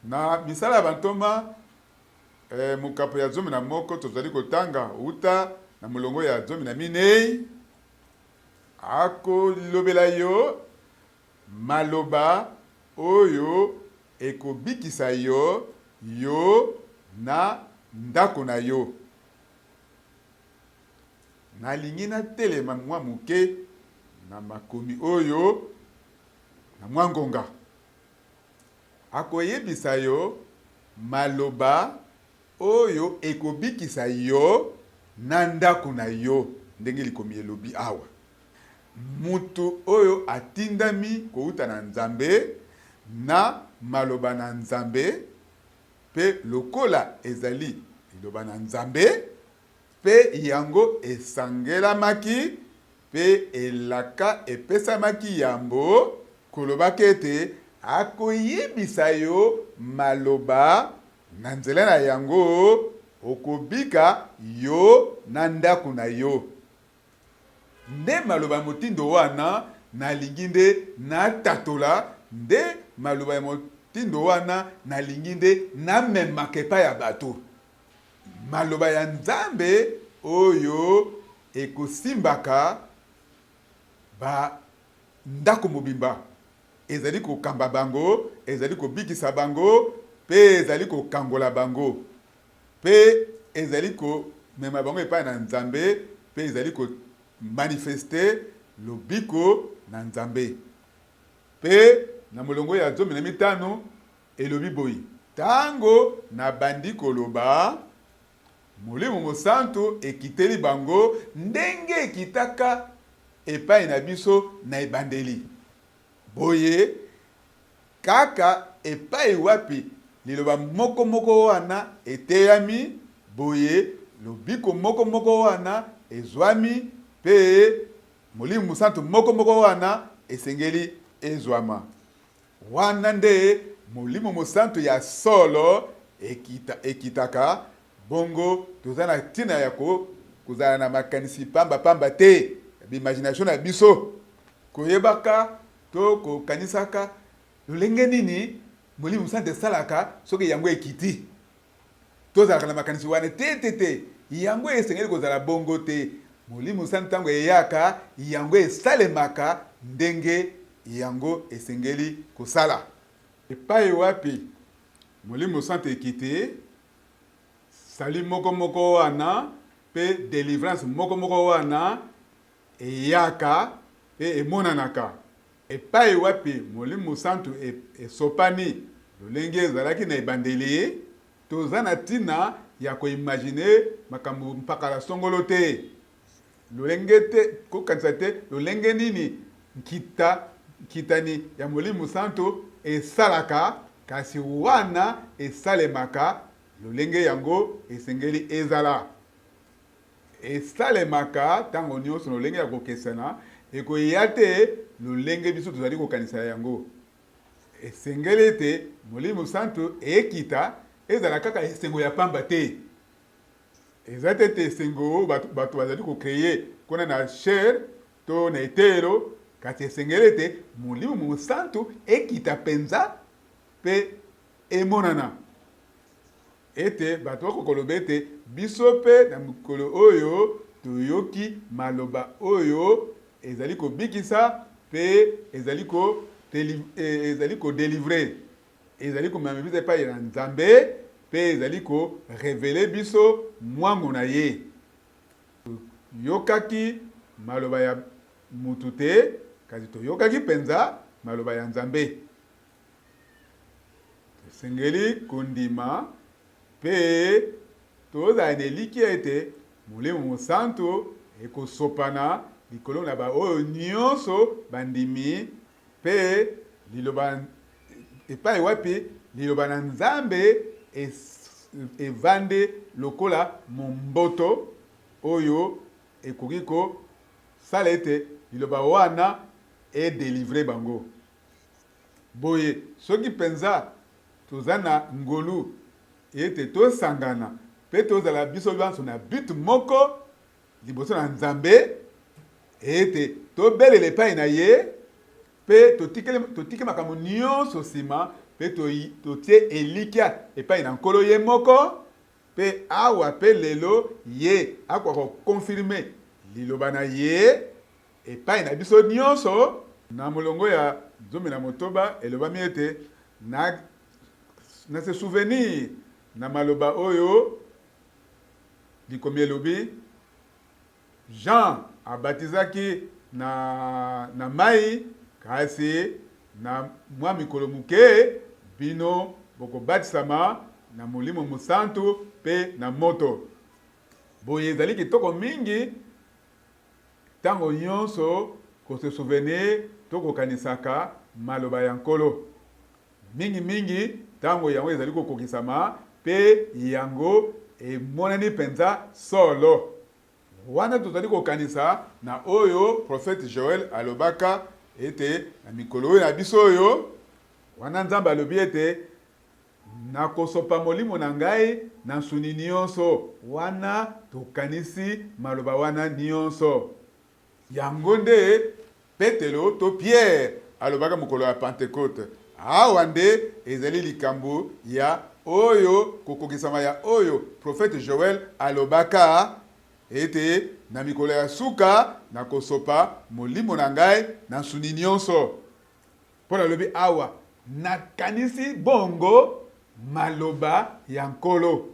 Na misala ya bantoma mukapo ya 11 tozali kotanga uta na mulongo ya 14 akolobela yo maloba oyo ekobikisa yo na ndako na yo. Nalingi na telema mwa muke na makomi oyo na mwa ngonga. Akoyebisa yo maloba oyo ekobikisa yo na ndako na yo. Ndenge likomi elobi awa. Mutu oyo atindami kouta na Nzambe na maloba na Nzambe pe lokola ezali liloba na Nzambe pe yango esangelamaki pe elaka epesamaki yambo koloba ete akoyebisa yo maloba na nzela na yango okobika yo na ndako na yo. Nde maloba motindo wana nalingi nde natatola, nde maloba ya motindo wana nalingi nde namemaka epai ya bato. Maloba ya Nzambe oyo ekosimbaka ba ndako mobimba, ezali kokamba bango, ezali kobikisa bango, pe ezali kokangola bango, pe ezali komema bango epai na Nzambe, pe ezali ko manifester lobiko na Nzambe. Pe na molongo ya 15 elobi boyi, tango na bandi koloba Molimo Mosantu ekiteli bango ndenge ekitaka epai na biso na ebandeli. Boye kaka epai wapi liloba moko moko wana eteyami, boye lobiko moko moko wana ezwami, pe Molimo Mosantu moko moko wana esengeli ezwama. Wana nde Molimo Mosantu ya solo ekitaka. Bongo tozana tina ya kozala na makanisi pamba te b'imagination na biso koyebaka to kokanisaka lolenge nini Molimo Mosantu esalaka soki yango ekiti. Tozalaka na makanisi wana te yango esengeli kozala bongo te. Molimo Mosantu ntango eyaka yango esalemaka ndenge yango esengeli kosala. Epai wapi Molimo Mosantu ekiti, sali moko moko wana, pe délivrance moko moko wana, eyaka, pe emonanaka. Epai wapi Molimo Mosantu esopani, lolenge ezalaki na ebandeli, tozana tina ya koimagine makambo mpaka songolo te. Lolenge te, kokanisa te, lolenge nini kitani ya Molimo Mosantu esalaka, kasi wana esalemaka, lolenge yango esengeli ezala. Esalemaka tango nyonso lolenge ya kokesana, ekoya te lolenge biso tozali kokanisa yango. Esengeli te Molimo Mosantu ekita ezala kaka esengo ya pamba te. Ezate te esengo bato bazali kokreye kona na chair to na etero, kasi esengeli te Molimo Mosantu ekita penza pe emonana. Ete bato bakokoloba ete biso pe na mikolo oyo toyoki maloba oyo ezali kobikisa pe ezali kodélivre, ezali komema biso epai na Nzambe, pe ezali korevele biso mwango na ye. Yokaki maloba ya mutu te, kasi toyokaki penza maloba ya Nzambe. Tosengeli kondima pe tozala na eliki ete Molimo Mosantu ekosopana likolo na baoyo nyonso bandimi, pe liloba epai wapi liloba na Nzambe evande lokola momboto oyo ekoki kosala ete liloba wana edélivre bango. Boye soki penza toza na ngolu ete tosangana pe tozala biso nyonso na but moko liboso na Nzambe, ete tobelela epai na ye, pe totike makambo nyonso nsima, pe totie elikia epai na nkolo ye moko, pe awa pe lelo ye akoka kokonfirme liloba na ye epai na biso nyonso. Na molongo ya 19 elobami ete na se souvenir na maloba oyo likomi elobi Jean abatizaki na mai, kasi na mwa mikolo muke bino bokobatisama na Molimo Mosantu pe na moto. Boye ezali kitoko mingi tango nyonso kose souvenir tokokanisaka maloba ya nkolo. Mingi tango yango ezali kokokisama pe yango emonani penza solo. Wana tozali kokanisa na oyo prophète Joël alobaka ete na mikolo oyo na biso oyo wana nzambe alobi ete nakosopa molimo na ngai na nsuni nyonso wana tokanisi maloba wana nyonso. Yango nde Petelo to Pierre alobaka mokolo ya Pentecote. Awa nde ezali likambo ya oyo kokokisama ya oyo prophète Joël alobaka ete na mikolo ya suka nakosopa molimo na ngai na nsuni nyonso. Mpona alobi awa nakanisi bongo maloba ya nkolo.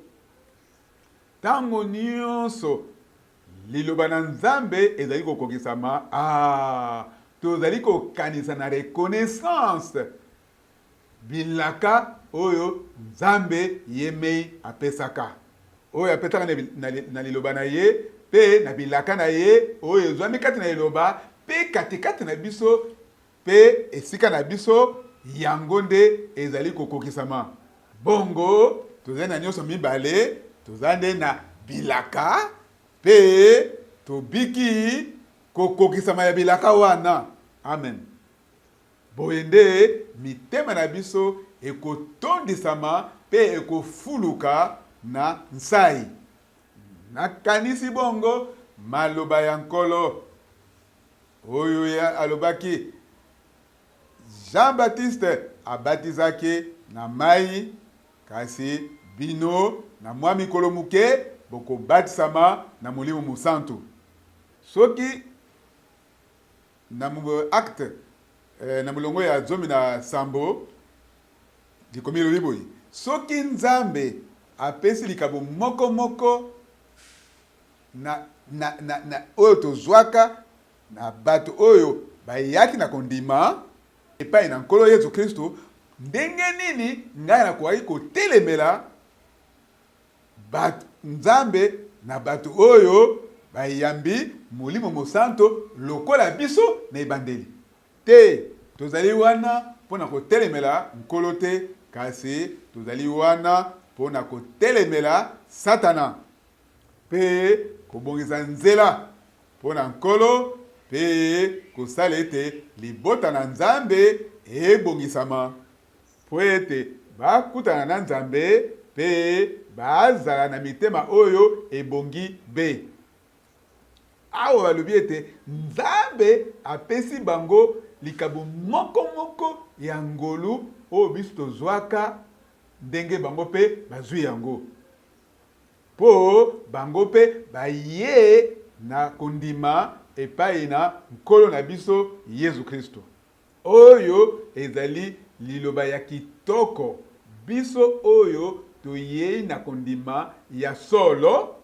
Tango nyonso liloba na nzambe ezali kokokisama, tozali kokanisa na reconnaissance bilaka oyo nzambe yemei apesaka. Oyo apesaka na liloba na ye, pe na bilaka na ye, oyo ezwami kati na liloba, pe katikati na biso, pe esika na biso, yango nde ezali kokokisama. Bongo, tozali na nyonso mibale, tozali na bilaka, pe tobiki kokokisama ya bilaka wana. Amen. Boyende mitema na biso ekotondisama pe ekofuluka na nsai. Nakanisi bongo maloba ya nkolo oyo ya alobaki Jean-Baptiste abatizaki na mai, kasi bino na mwa mikolo muke boko batisama na Molimo Mosantu. Soki na acte na mulongo ya zomi na sambo dikomilo biboyi, soki nzambe apesi likabo moko moko na oyo tozwaka na bato oyo bayaki na kondima epai na nkolo Yesu Kristo, ndenge nini ngai nakoki kotelemela bato nzambe na bato oyo bayambi Molimo Mosantu lokola biso na ebandeli te. Tozali wana pona kotelemela nkolo te, kasi tozali wana pona kotelemela Satana pe kobongisa nzela pona nkolo pe kosala ete libota na nzambe ebongisama po ete bakutana na nzambe pe bazala na mitema oyo ebongi be. Awa balobi ete nzambe apesi bango likabo moko moko ya ngolu oyo biso tozwaka ndenge bango pe bazwi yango. Po bango pe baye na kondima epai na nkolo na biso Yesu Kristo. Oyo ezali liloba ya kitoko, biso oyo toye na kondima ya solo,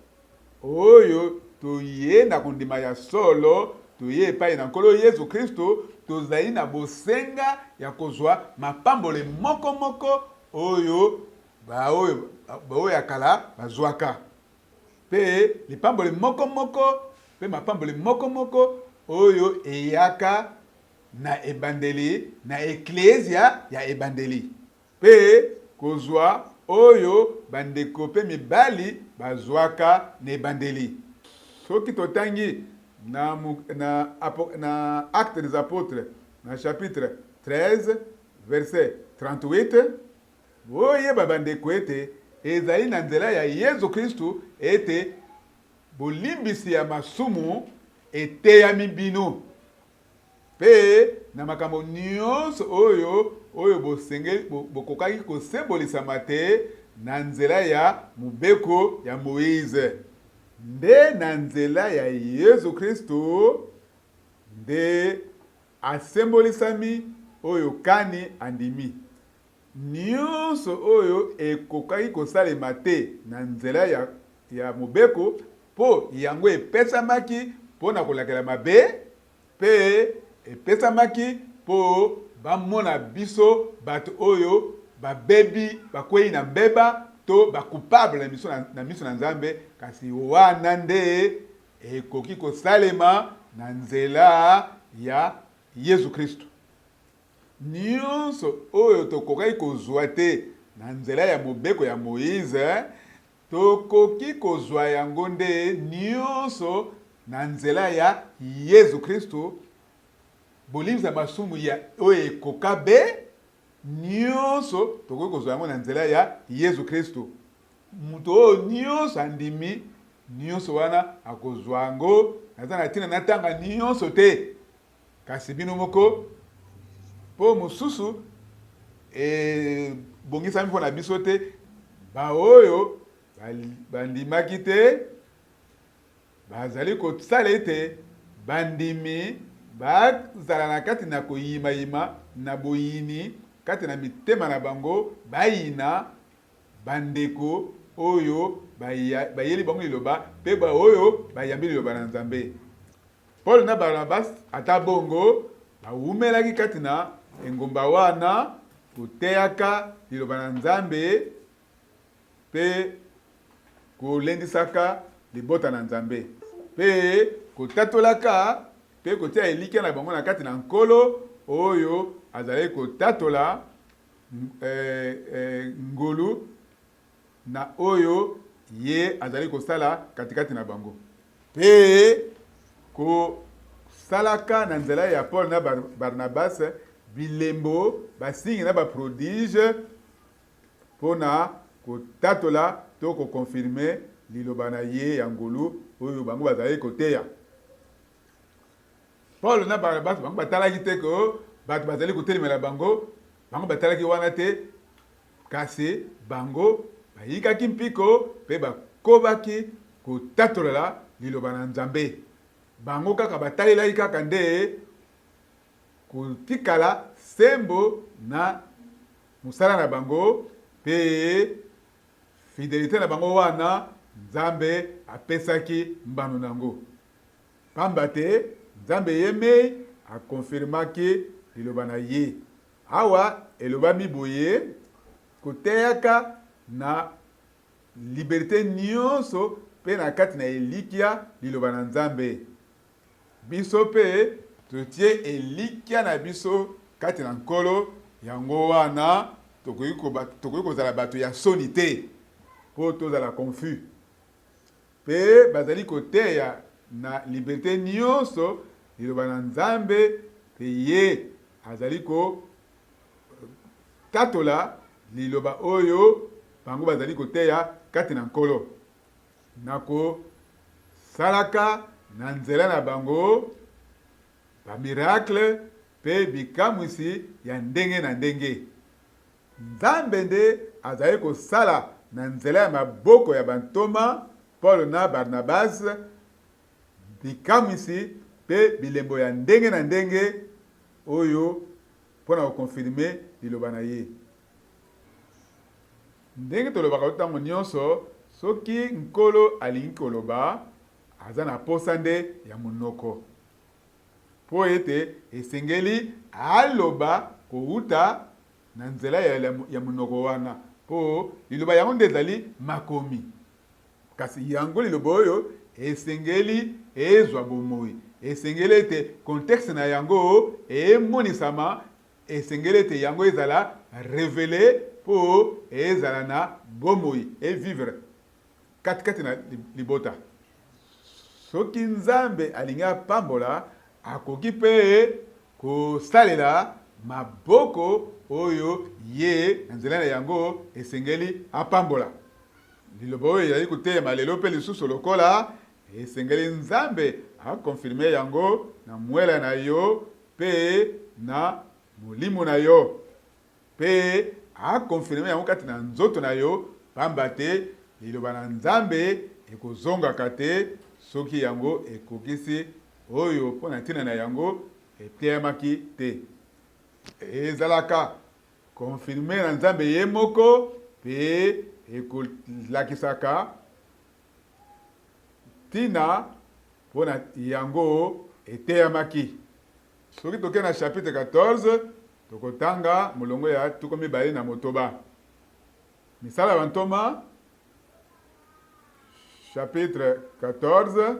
oyo toye na kondima ya solo, toye epai na nkolo Yesu Kristo, tozali na bosenga ya kozwa mapambole moko moko oyo oyo ya kala bazwaka. Pe lipambole moko moko, pe mapambole moko moko oyo eyaka na ebandeli, na eklesia ya ebandeli. Pe kozwa oyo bandeko pe mibali bazwaka na ebandeli. Soki totangi na Actes des Apôtres, na chapitre 13, verset 38, boye babandeko ete ezali na nzela ya Yesu Kristo ete bolimbisi ya masumu eteyami bino. Pe na makambo nyonso oyo bosengeli bokokaki kosembolisama te na nzela ya mobeko ya Moïse. Nde na nzela ya Yesu Kristo nde asembolisami oyo kani andimi. Nyonso oyo ekokaki kosalema te na nzela ya mobeko po yango epesamaki po na kolakela mabe, pe epesamaki po bamona biso bato oyo babebi bakwei na mbeba to bakupable na miso na nzambe, kasi wana nde ekoki kosalema na nzela ya Yesu Kristo. Nyonso oyo tokokaki kozwa te na nzela ya mobeko ya Moïse, tokoki kozwa yango nde nyonso na nzela ya Yesu Kristo. Bolimbisa masumu ya oyo ekoka be, nyonso tokoki kozwa yango na nzela ya Yesu Kristo. Mutu oyo nyonso andimi nyonso wana akozwa yango naza na ntina natanga nyonso te, kasi bino moko mpo mosusu ebongisami mpo na biso te, baoyo bandimaki te bazali kosala ete bandimi bazala na kati na koyimayima na boyini kati na mitema na bango, bayina bandeko oyo bayeli bango liloba mpe baoyo bayambi liloba na Nzambe. Paul na Barnabas ata bongo bawumelaki kati na engumba wana koteyaka liloba na Nzambe mpe kolendisaka libota na Nzambe mpe kotatolaka mpe kotia elikya na bango na kati na nkolo oyo azali kotatola ngolu na oyo ye azali kosala katikati na bango mpe kosalaka na nzela ya Paul na Barnabas bilembo basingi na baprodige mpona kotatola to kokonfirme liloba na ye ya ngolu oyo bango bazali koteya. Paul na Barnabas bango batalaki te ko bato bazali kotelemela bango batalaki wana te, kasi bango bayikaki mpiko mpe bakobaki kotatolela liloba na Nzambe. Bango kaka batalelaki kaka nde kotikala sembo na musala na bango mpe fidelite na bango wana Nzambe apesaki mbano nango. Pamba te Nzambe yeme akonfirmaki liloba na ye. Awa eloba miboye koteyaka na liberté nyonso pe na kati na elikya liloba na Nzambe. Biso pe totie elikya na biso kati na nkolo yango wana tokoki kozala bato ya soni te po tozala confus. Pe bazali koteya na liberté nyonso liloba na Nzambe pe ye azali ko tatola liloba oyo bango bazali koteya kati na nkolo. Nako salaka na nzela na bango ba miracle pe bikamwisi ya ndenge na ndenge. Nzambe nde azali kosala na nzela ya maboko ya bantoma Paul na Barnabas bikamwisi pe bilembo ya ndenge na ndenge oyo mpona kokonfirme liloba na ye. Ndenge tolobaka ntango nyonso soki nkolo alingi koloba aza na posa nde ya monoko po ete esengeli aloba kouta na nzela ya monoko wana po liloba yango nde ezali makomi. Kasi yango liloba oyo esengeli ezwa bomoi, esengeli ete contexte na yango emonisama, esengeli ete yango ezala révélé po ezala na bomoi e vivre katikati na libota. Soki Nzambe alingi apambola akoki pe kosalela maboko oyo ye na nzela na yango esengeli apambola. Liloba oyo ezali koteyema lelo mpe lisusu lokola esengeli Nzambe akonfirme yango na mwela na yo pe na molimo na yo pe akonfirme yango kati na nzoto na yo, pamba te liloba na Nzambe ekozongaka te soki yango ekokisi oyo mpona ntina na yango eteyamaki te. Ezalaka konfirme na Nzambe ye moko pe ekolakisaka tina mpona yango eteyamaki. Soki toke na chapitre 14 tokotanga molongo ya tuko mibale na motoba. Misala bantoma chapitre 14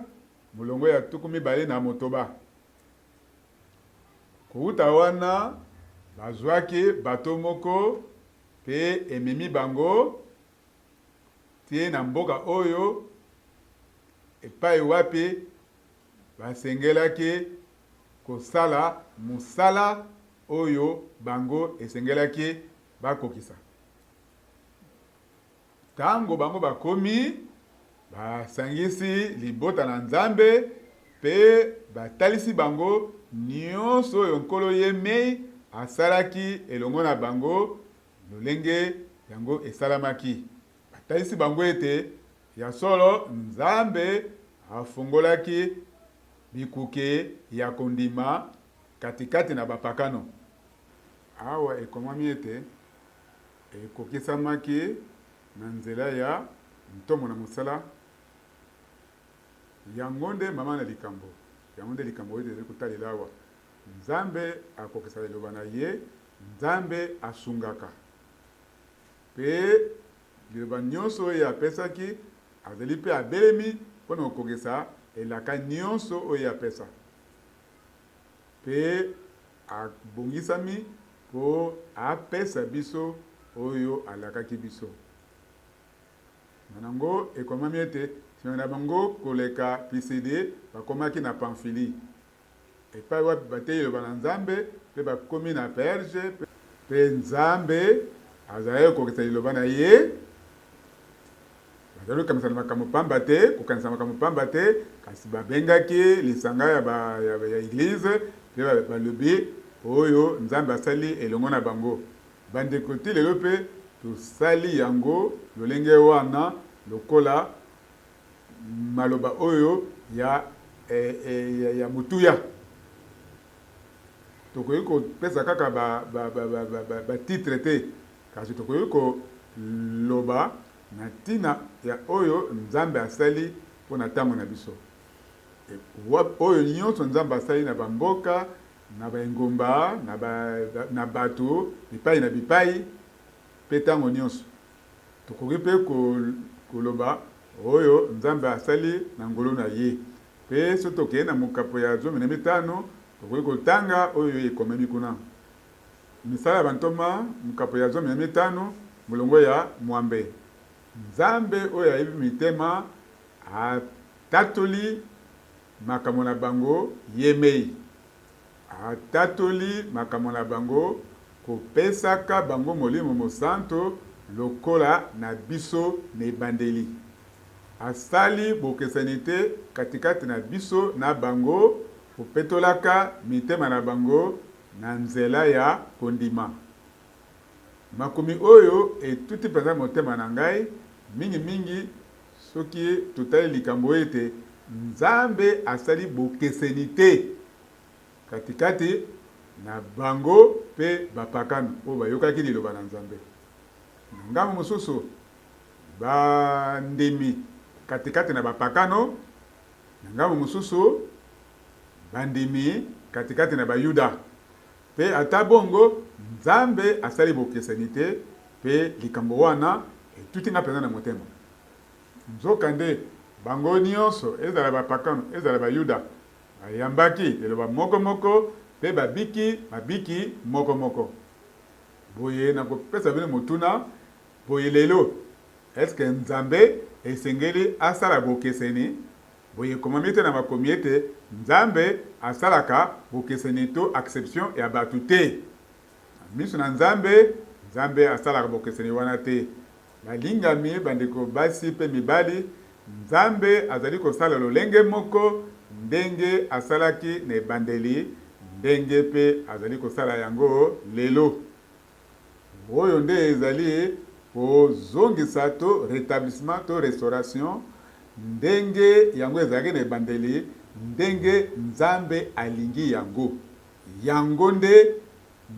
molongo ya tuko mibale na motoba. Kouta wana bazwaki bato moko pe ememi bango tie na mboka oyo epai wapi basengelaki kosala musala oyo bango esengelaki bakokisa. Tango bango bakomi basangisi libota na Nzambe pe batalisi bango nyonso oyo nkolo ye mei asalaki elongo na bango lolenge yango esalamaki. Batalisi bango ete ya solo Nzambe afungolaki bikuke ya kondima katikati na bapakano. Awa ekomami ete ekokisamaki na nzela ya ntomo na musala yango nde mama na likambo. Yango nde likambo ete kutalela awa. Nzambe akokisa liloba na ye, Nzambe asungaka. Pe liloba nyonso oyo apesaki azali pe abelemi mpona kokokisa elaka nyonso oyo apesa. Pe abongisami po apesa biso oyo alakaki biso. Nanango ekomami ete na bango koleka Piside bakomaki na Pamfili. Epai wapi batei liloba na Nzambe pe bakomi na Perge pe Nzambe azali kokokisa liloba na ye. Bazali kokanisa makambo pamba te, kokanisa makambo pamba te, kasi babengaki lisanga ya eglise pe balobi oyo Nzambe asali elongo na bango. Bandeko ti lelo pe tosali yango lolenge wana lokola maloba oyo ya mutuya. Tokoki kopesa kaka ba titre te, kasi tokoki koloba na tina ya oyo Nzambe asali mpona ntango na biso. Oyo nyonso Nzambe asali na bamboka, na baengomba, na bato, bipai na bipai, pe ntango nyonso. Tokoki pe koloba oyo Nzambe asali na ngolo na ye. Pe so tokeye na mokapo ya 15 tokoki kotanga oyo ekomemi kuna. Misala ya bantoma mokapo ya 15 molongo ya mwambe. Nzambe oyo ayebi mitema atatoli makambo na bango yemei. Atatoli makambo na bango kopesaka bango molimo mosanto lokola na biso na ebandeli. Asali bokesani te katikati na biso na bango kopetolaka mitema na bango na nzela ya kondima. Makomi oyo etuti penza motema na ngai mingi soki tutali likambo ete Nzambe asali bokeseni te katikati na bango pe bapakano oyo bayokaki liloba na Nzambe. Ngambo mosusu bandimi katikati na bapakano, ngambo mosusu bandimi katikati na bayuda. Pe ata bongo Nzambe asali bokesani te pe likambo wana etuti nga penza na motema. Nzokande bango nyonso ezala bapakano ezala bayuda ayambaki eloba moko pe babiki moko. Boye na kopesa bino motuna boye lelo eske Nzambe esengeli asala bokeseni. Boye komami te na makomi ete Nzambe asalaka bokeseni to exception ya batu te. Miso na Nzambe asalaka bokeseni wana te. Balingami bandeko basi pe mibali, Nzambe azali kosala lolenge moko ndenge asalaki na ebandeli, ndenge pe azali kosala yango lelo. Oyo nde ezali kozongisa to rétablissement to restauration ndenge yango ezalaki na ebandeli, ndenge Nzambe alingi yango. Yango nde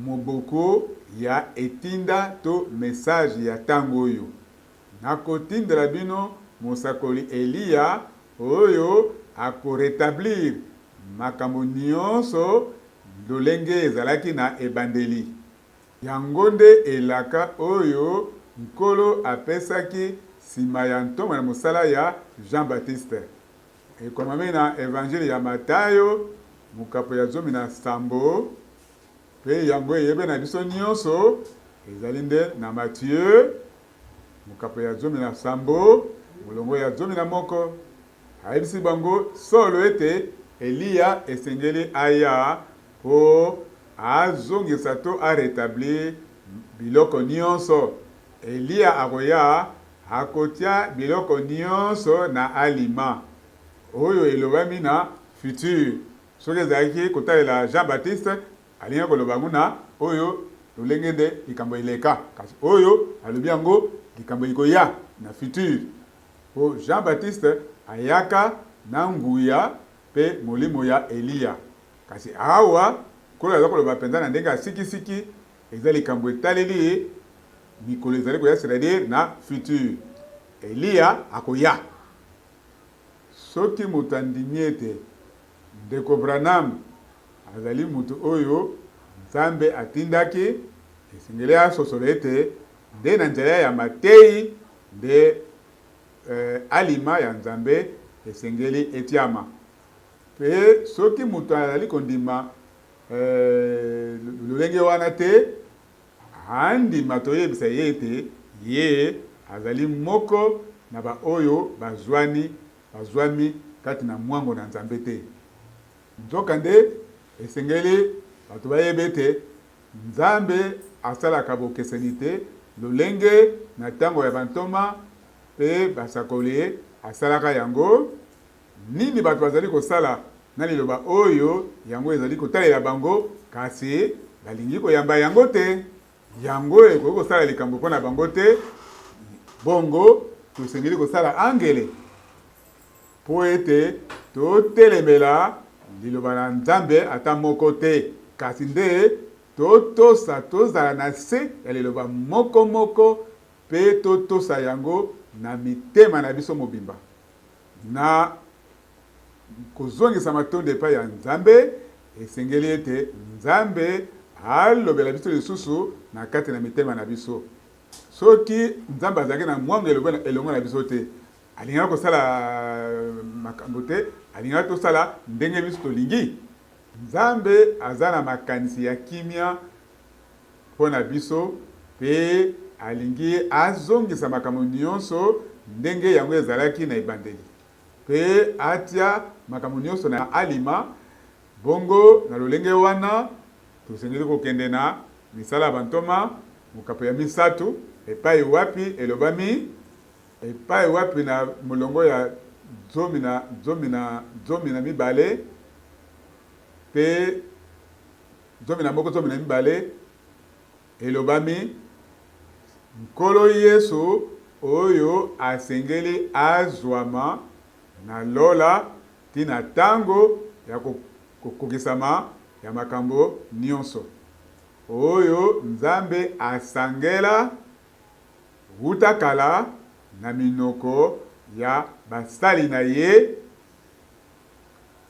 moboko ya etinda to message ya tango oyo. Nakotindela bino mosakoli Elia oyo akoretablir makambo nyonso lolenge ezalaki na ebandeli. Yango nde elaka oyo nkolo apesaki sima ya ntongo na mosala ya Jean-Baptiste. Ekomami na Evangile ya Matayo mokapo ya 17 pe yango eyebe na biso nyonso ezali nde na Matthieu mokapo ya 17 molongo ya 11 ayebisi bango solo ete Elia esengeli aya po azongisa to arétablir biloko nyonso. Eliya akoya akotia biloko nyonso na alima oyo elobami na futur. Soki ezalaki kotalela Jean-Baptiste alinga koloba nguna oyo lolenge nde likambo eleka, kasi oyo alobi yango likambo ikoya na futur. Po Jean-Baptiste ayaka na nguya pe molimo ya Eliya, kasi awa kolo aza koloba penza na ndenge asikisiki eza likambo etaleli mikolo ezali koya, c'est-à-dire na futur. Eliya akoya. Soki moto andimi ete ndeko Branham azali mutu oyo Nzambe atindaki, esengeli asosolo ete nde na nzela ya matei nde alima ya Nzambe esengeli etiama. Pe soki mutu azali kondima lolenge wana te, andima toyebisa ye ete ye azali moko na ba oyo bazwami kati na mwango na Nzambe te. Nzokande esengeli bato bayebe ete Nzambe asalaka bokeseni te lolenge na ntango ya bantoma pe basakoli asalaka yango. Nini bato bazali kosala na liloba oyo yango ezali kotalela bango, kasi balingi koyamba yango te. Yango ekoki kosala likambo mpona bango te. Bongo tosengeli kosala angele po ete totelemela liloba na Nzambe ata moko te, kasi nde totosa tozala na se ya liloba moko moko pe totosa yango na mitema na biso mobimba na kozongisa matondo epai ya Nzambe. Esengeli ete Nzambe alobela biso lisusu na kati na mitema na biso. Soki Nzambe azalaki na mwango elongo na biso te, alingaka kosala makambo te, alingaka tosala ndenge biso tolingi. Nzambe aza na makanisi ya kimia mpona biso pe alingi azongisa makambo nyonso ndenge yango ezalaki na ebandeli, pe atia makambo nyonso na alima. Bongo na lolenge wana tosengeli kokende na misala bantoma mokapo ya misatu epai wapi elobami, epai wapi na molongo ya zomi na mibale pe zomi na moko zomi na mibale elobami nkolo Yesu oyo asengeli azwama na lola tina tango ya kokokisama ya makambo nyonso oyo Nzambe asangela wuta kala na minoko ya basali na ye.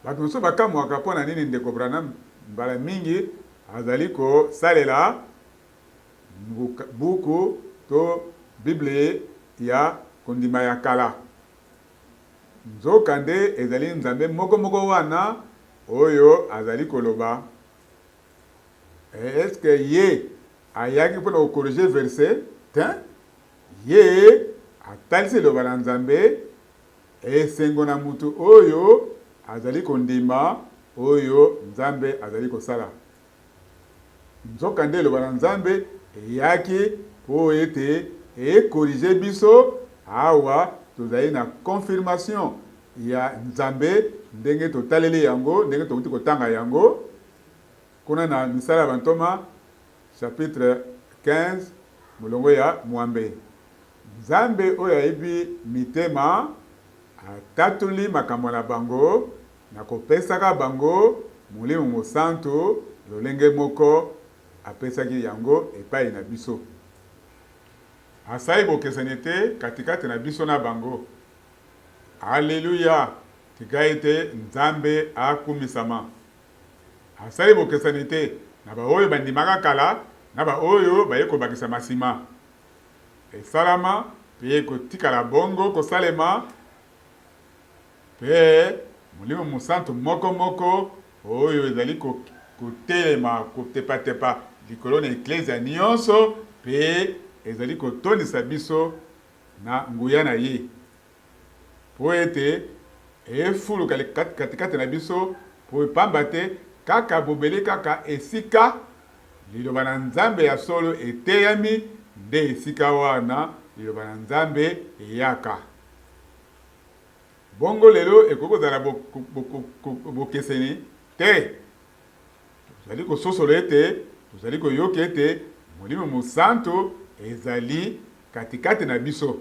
Bato mosusu bakamwaka mpona nini ndeko Branham mbala mingi azali kosalela buku to Bible ya kondima ya kala. Nzokande ezali Nzambe moko moko wana oyo azali koloba. Est-ce que ye ayaki mpona kokorige verset te? Ye atalisi loba na Nzambe esengo na mutu oyo azali kondima oyo Nzambe azali kosala. Nzokande loba na Nzambe eyaki po ete ekorige biso. Awa tozali na confirmation ya Nzambe ndenge totaleli yango, ndenge tokuti kotanga yango kuna na misala bantoma chapitre 15 molongo ya mwambe. Nzambe oyo ayebi mitema atatuli makambo na bango na kopesaka bango Molimo Mosantu lolenge moko apesaki yango epai na biso. Asali bokeseni te katikati na biso na bango. Alleluya. Tika ete Nzambe akumisama. Asali bokeseni te na ba oyo bandimaka kala na ba oyo baye kobakisa masima. Esalama pe kotikala bongo kosalema pe Molimo Mosantu moko moko oyo ezali kotelema kotepatepa likolo na eklezia nyonso pe ezali kotondisa biso na nguya na ye po ete efuluka katikati na biso po epamba te kaka bobele kaka esika liloba na Nzambe ya solo eteyami nde esika wana liloba na Nzambe eyaka. Bongo lelo ekokozala bokeseni te. Tozali kososola ete, tozali koyoka ete Molimo Mosantu ezali katikati na biso.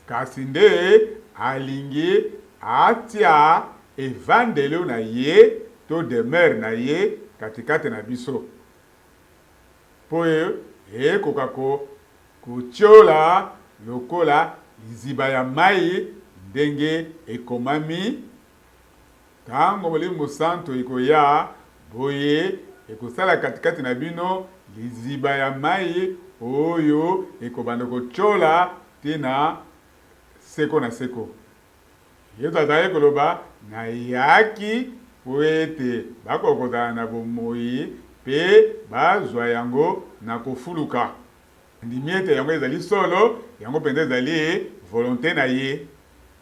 Kasi nde alingi atia evandelo na ye to demeure na ye katikati na biso. Po ekoka kotiola lokola liziba ya mai ndenge ekomami. Tango Molimo Mosantu ekoya boye ekosala katikati na bino liziba ya mai oyo ekobanda kotiola tina seko na seko. Yesu azali koloba na yaki po ete bakokozala na bomoi pe bazwa yango na kofuluka. Ndimi ete yango ezali solo, yango mpenza ezali volonté na ye.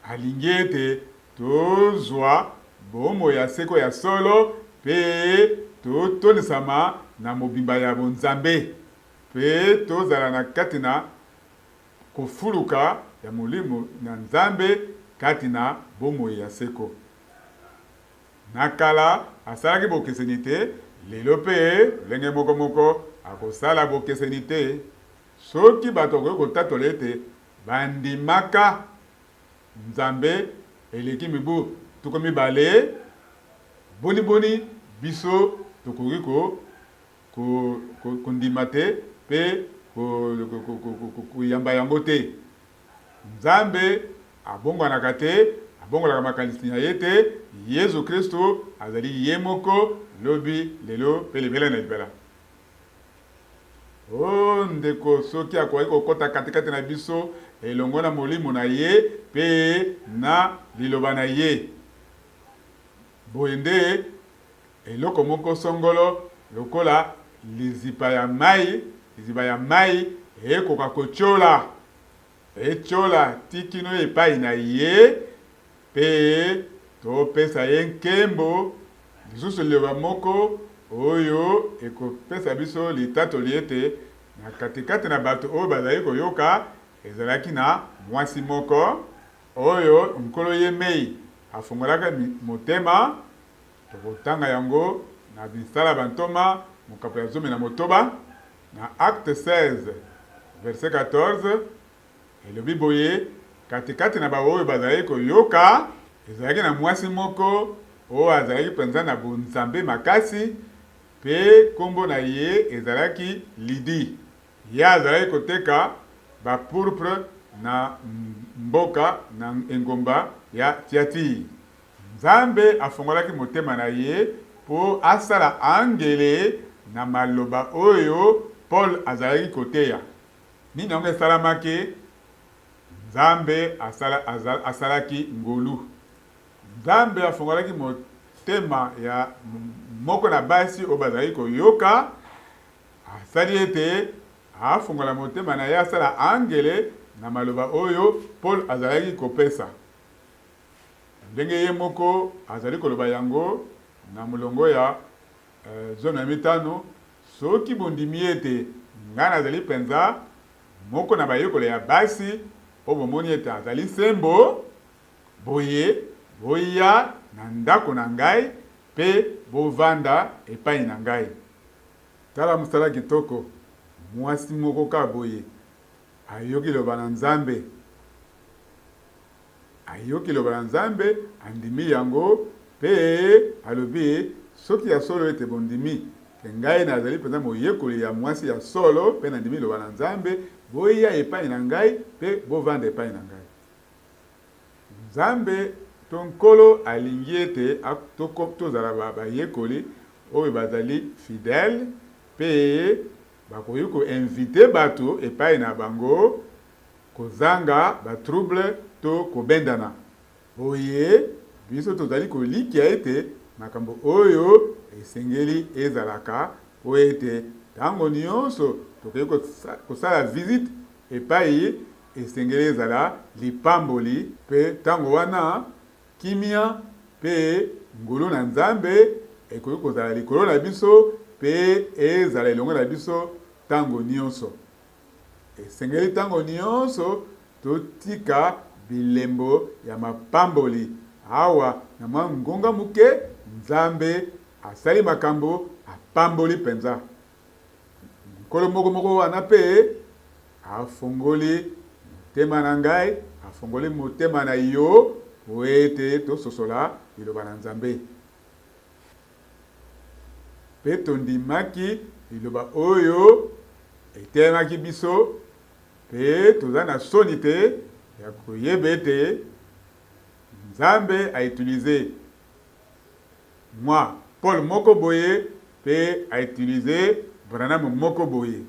Alingi ete tozwa bomoi ya seko ya solo pe totonisama na mobimba ya bonzambe pe tozala na kati na kofuluka ya Molimo na Nzambe kati na bomoi ya seko. Nakala asalaki bokeseni te, lelo pe lenge moko moko akosala bokeseni te. Soki bato okoki kotatola ete bandimaka Nzambe eleki mibu tuko mibale, boni biso tokoki kondima te pe kuyamba yango te. Nzambe abongwanaka te, abongolaka makanisi na ye te. Yesu Kristo azali ye moko lobi lelo pe libela na libela. O ndeko soki akoki kokota katikati na biso elongo na Molimo na ye pe na liloba na ye. Boye nde eloko moko songolo lokola liziba ya mai ekoka kotiola. Etiola tikino epai na ye pe topesa ye nkembo lisusu liloba moko oyo ekopesa biso litatoli ete na katikati na bato oyo bazali koyoka ezalaki na mwasi moko oyo nkolo ye mei afungolaka motema. Tokotanga yango na bisala bantoma mokapo ya 19 na acte 16 verset 14 elobi boye katikati na baoyo bazali koyoka ezalaki na mwasi moko oyo azalaki penza na bonzambe makasi pe kombo na ye ezalaki Lidi. Ye azalaki koteka bapurpre na mboka na engomba ya Tiatiri. Nzambe afungolaki motema na ye po asala angele na maloba oyo Paul azalaki koteya. Nini yango esalamaki? Nzambe asalaki ngolu. Nzambe afungolaki motema ya moko na basi oyo bazalaki koyoka. Asali ete afungola motema na ye asala angele na maloba oyo Paul azalaki kopesa. Ndenge ye moko azali koloba yango na mulongo ya 15 soki bondimi ete nga nazali penza moko na bayekolo ya basi oyo bomoni ete azali sembo boye boya na ndako na ngai pe bovanda epai na ngai. Tala mosala kitoko mwasi moko ka boye ayoki loba na Nzambe. Ayoki loba na Nzambe andimi yango pe alobi soki ya solo ete bondimi ke ngai nazali penza moyekoli ya mwasi ya solo pe nandimi loba na Nzambe boya epai na ngai pe bovanda epai na ngai. Nzambe tonkolo alingi ete tozala bayekoli oyo bazali fidèle pe bakoki koinvite bato epai na bango kozanga batrouble to kobendana. Boye biso tozali kolikia ete makambo oyo esengeli ezalaka po ete tango nyonso tokoki kosala visite epai esengeli ezala lipamboli pe tango wana kimia pe ngulu na nzambe ekoki kozala likolo na biso pe ezala elongo na biso tango nyonso. Esengeli tango nyonso totika bilembo ya mapamboli awa na mwa ngonga muke nzambe asali makambo apamboli penza. Nkolo moko wana pe afongoli motema na ngai, afongoli motema na yo po ete tososola liloba na nzambe. Pe tondimaki liloba oyo etemaki biso pe toza na soni te ya koyeba ete nzambe a utilize moi Paul moko boye pe a utilize Branham moko boye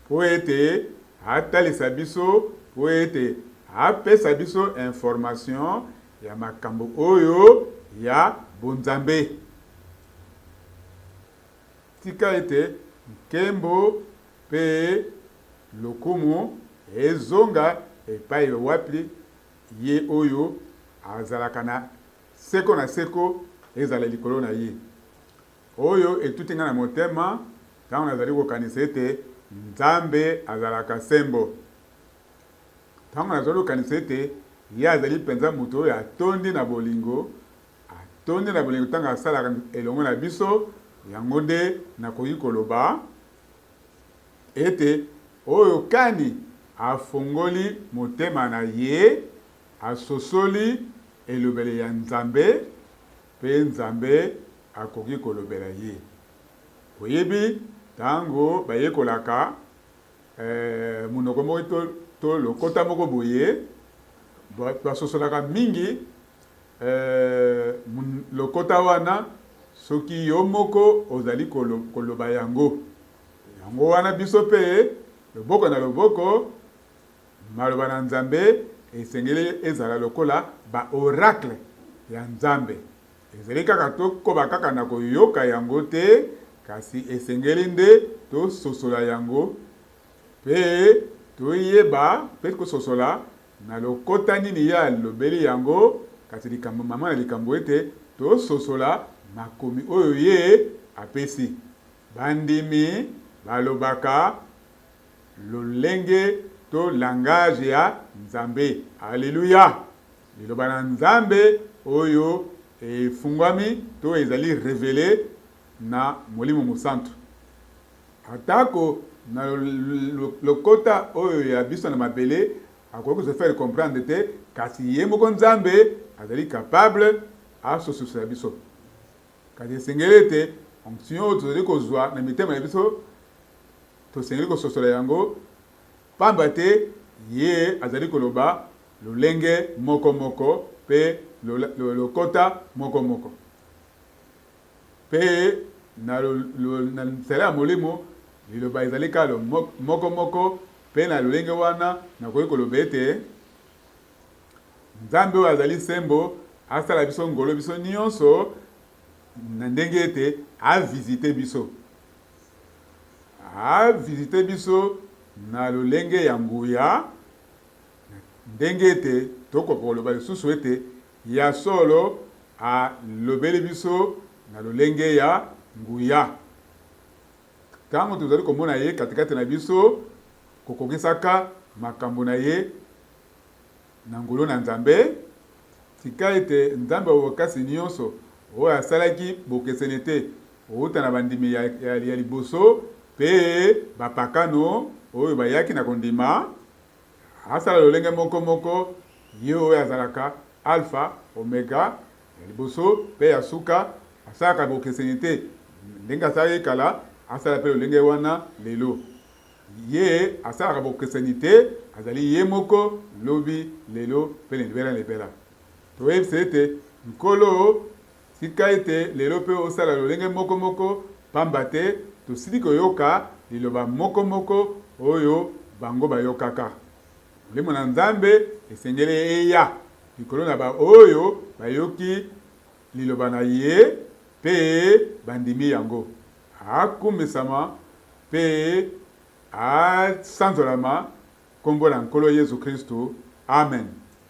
po ete atalisa biso, po ete apesa biso information ya makambo oyo ya bonzambe. Tika ete nkembo pe lokumu ezonga epai wapi ye oyo azalaka na seko na seko ezala likolo na ye. Oyo etutinga na motema tango nazali kokanisa ete nzambe azalaka sembo. Tango nazali kokanisa ete ye azali penza moto oyo atondi na bolingo, atondi na bolingo tango asalaka elongo na biso, yango nde nakoki koloba ete oyo kani afongoli motema na ye, asosoli elobele ya nzambe, pe nzambe akoki kolobela ye. Oyebi tango bayekolaka munoko moko to lokota moko boye basosolaka mingi lokota wana soki yo moko ozali koloba yango. Yango wana biso pe loboko na loboko maloba na nzambe esengeli ezala lokola ba oracle ya nzambe. Ezali kaka tokoba kaka na koyoka yango te, kasi esengeli nde tososola yango pe toyeba pe kososola na lokota nini ya lobeli yango, kasi likambo mama na likambo ete tososola makomi oyo ye apesi. Bandimi balobaka lolenge to langage ya nzambe. Haleluya. Liloba na nzambe oyo efungwami to ezali révélé na Molimo Mosantu. Atako na lokota oyo ya biso na mabele akoki se faire comprendre te, kasi ye moko nzambe azali capable a sososola biso. Kasi esengeli te onction oyo tozali kozwa na mitema na biso tosengeli kososola yango, pamba te ye azali koloba lolenge moko moko pe lokota moko moko. Pe na nzela ya molimo liloba ezali kaka moko moko, pe na lolenge wana nakoki koloba ete nzambe oyo azali sembo asala biso ngolo biso nyonso na ndenge ete avisite biso. Avisite biso na lolenge ya nguya, ndenge ete tokoka koloba lisusu ete ya solo alobeli biso na lolenge ya nguya. Tango tozali komona ye katikati na biso, kokokisaka makambo na ye na ngolo na nzambe. Tika ete nzambe okasi nyonso oyo asalaki bokeseni te outa na bandimi ya liboso pe bapakano oyo bayaki na kondima, asala lolenge moko moko ye oyo azalaka alpha omega ya liboso pe ya suka, asalaka bokeseni te ndenge asalaki kala, asala pe lolenge wana lelo. Ye asalaka bokeseni te, azali ye moko lobi lelo pe lebela. Toyebisa ete nkolo tika ete lelo pe osala lolenge moko moko, pamba te tosili koyoka liloba moko moko oyo bango bayokaka. Molimo na nzambe esengeli eya likolo na ba oyo bayoki liloba na ye pe bandimi yango. Akumisama pe asanzolama kombo na nkolo Yesu Kristo. Amen.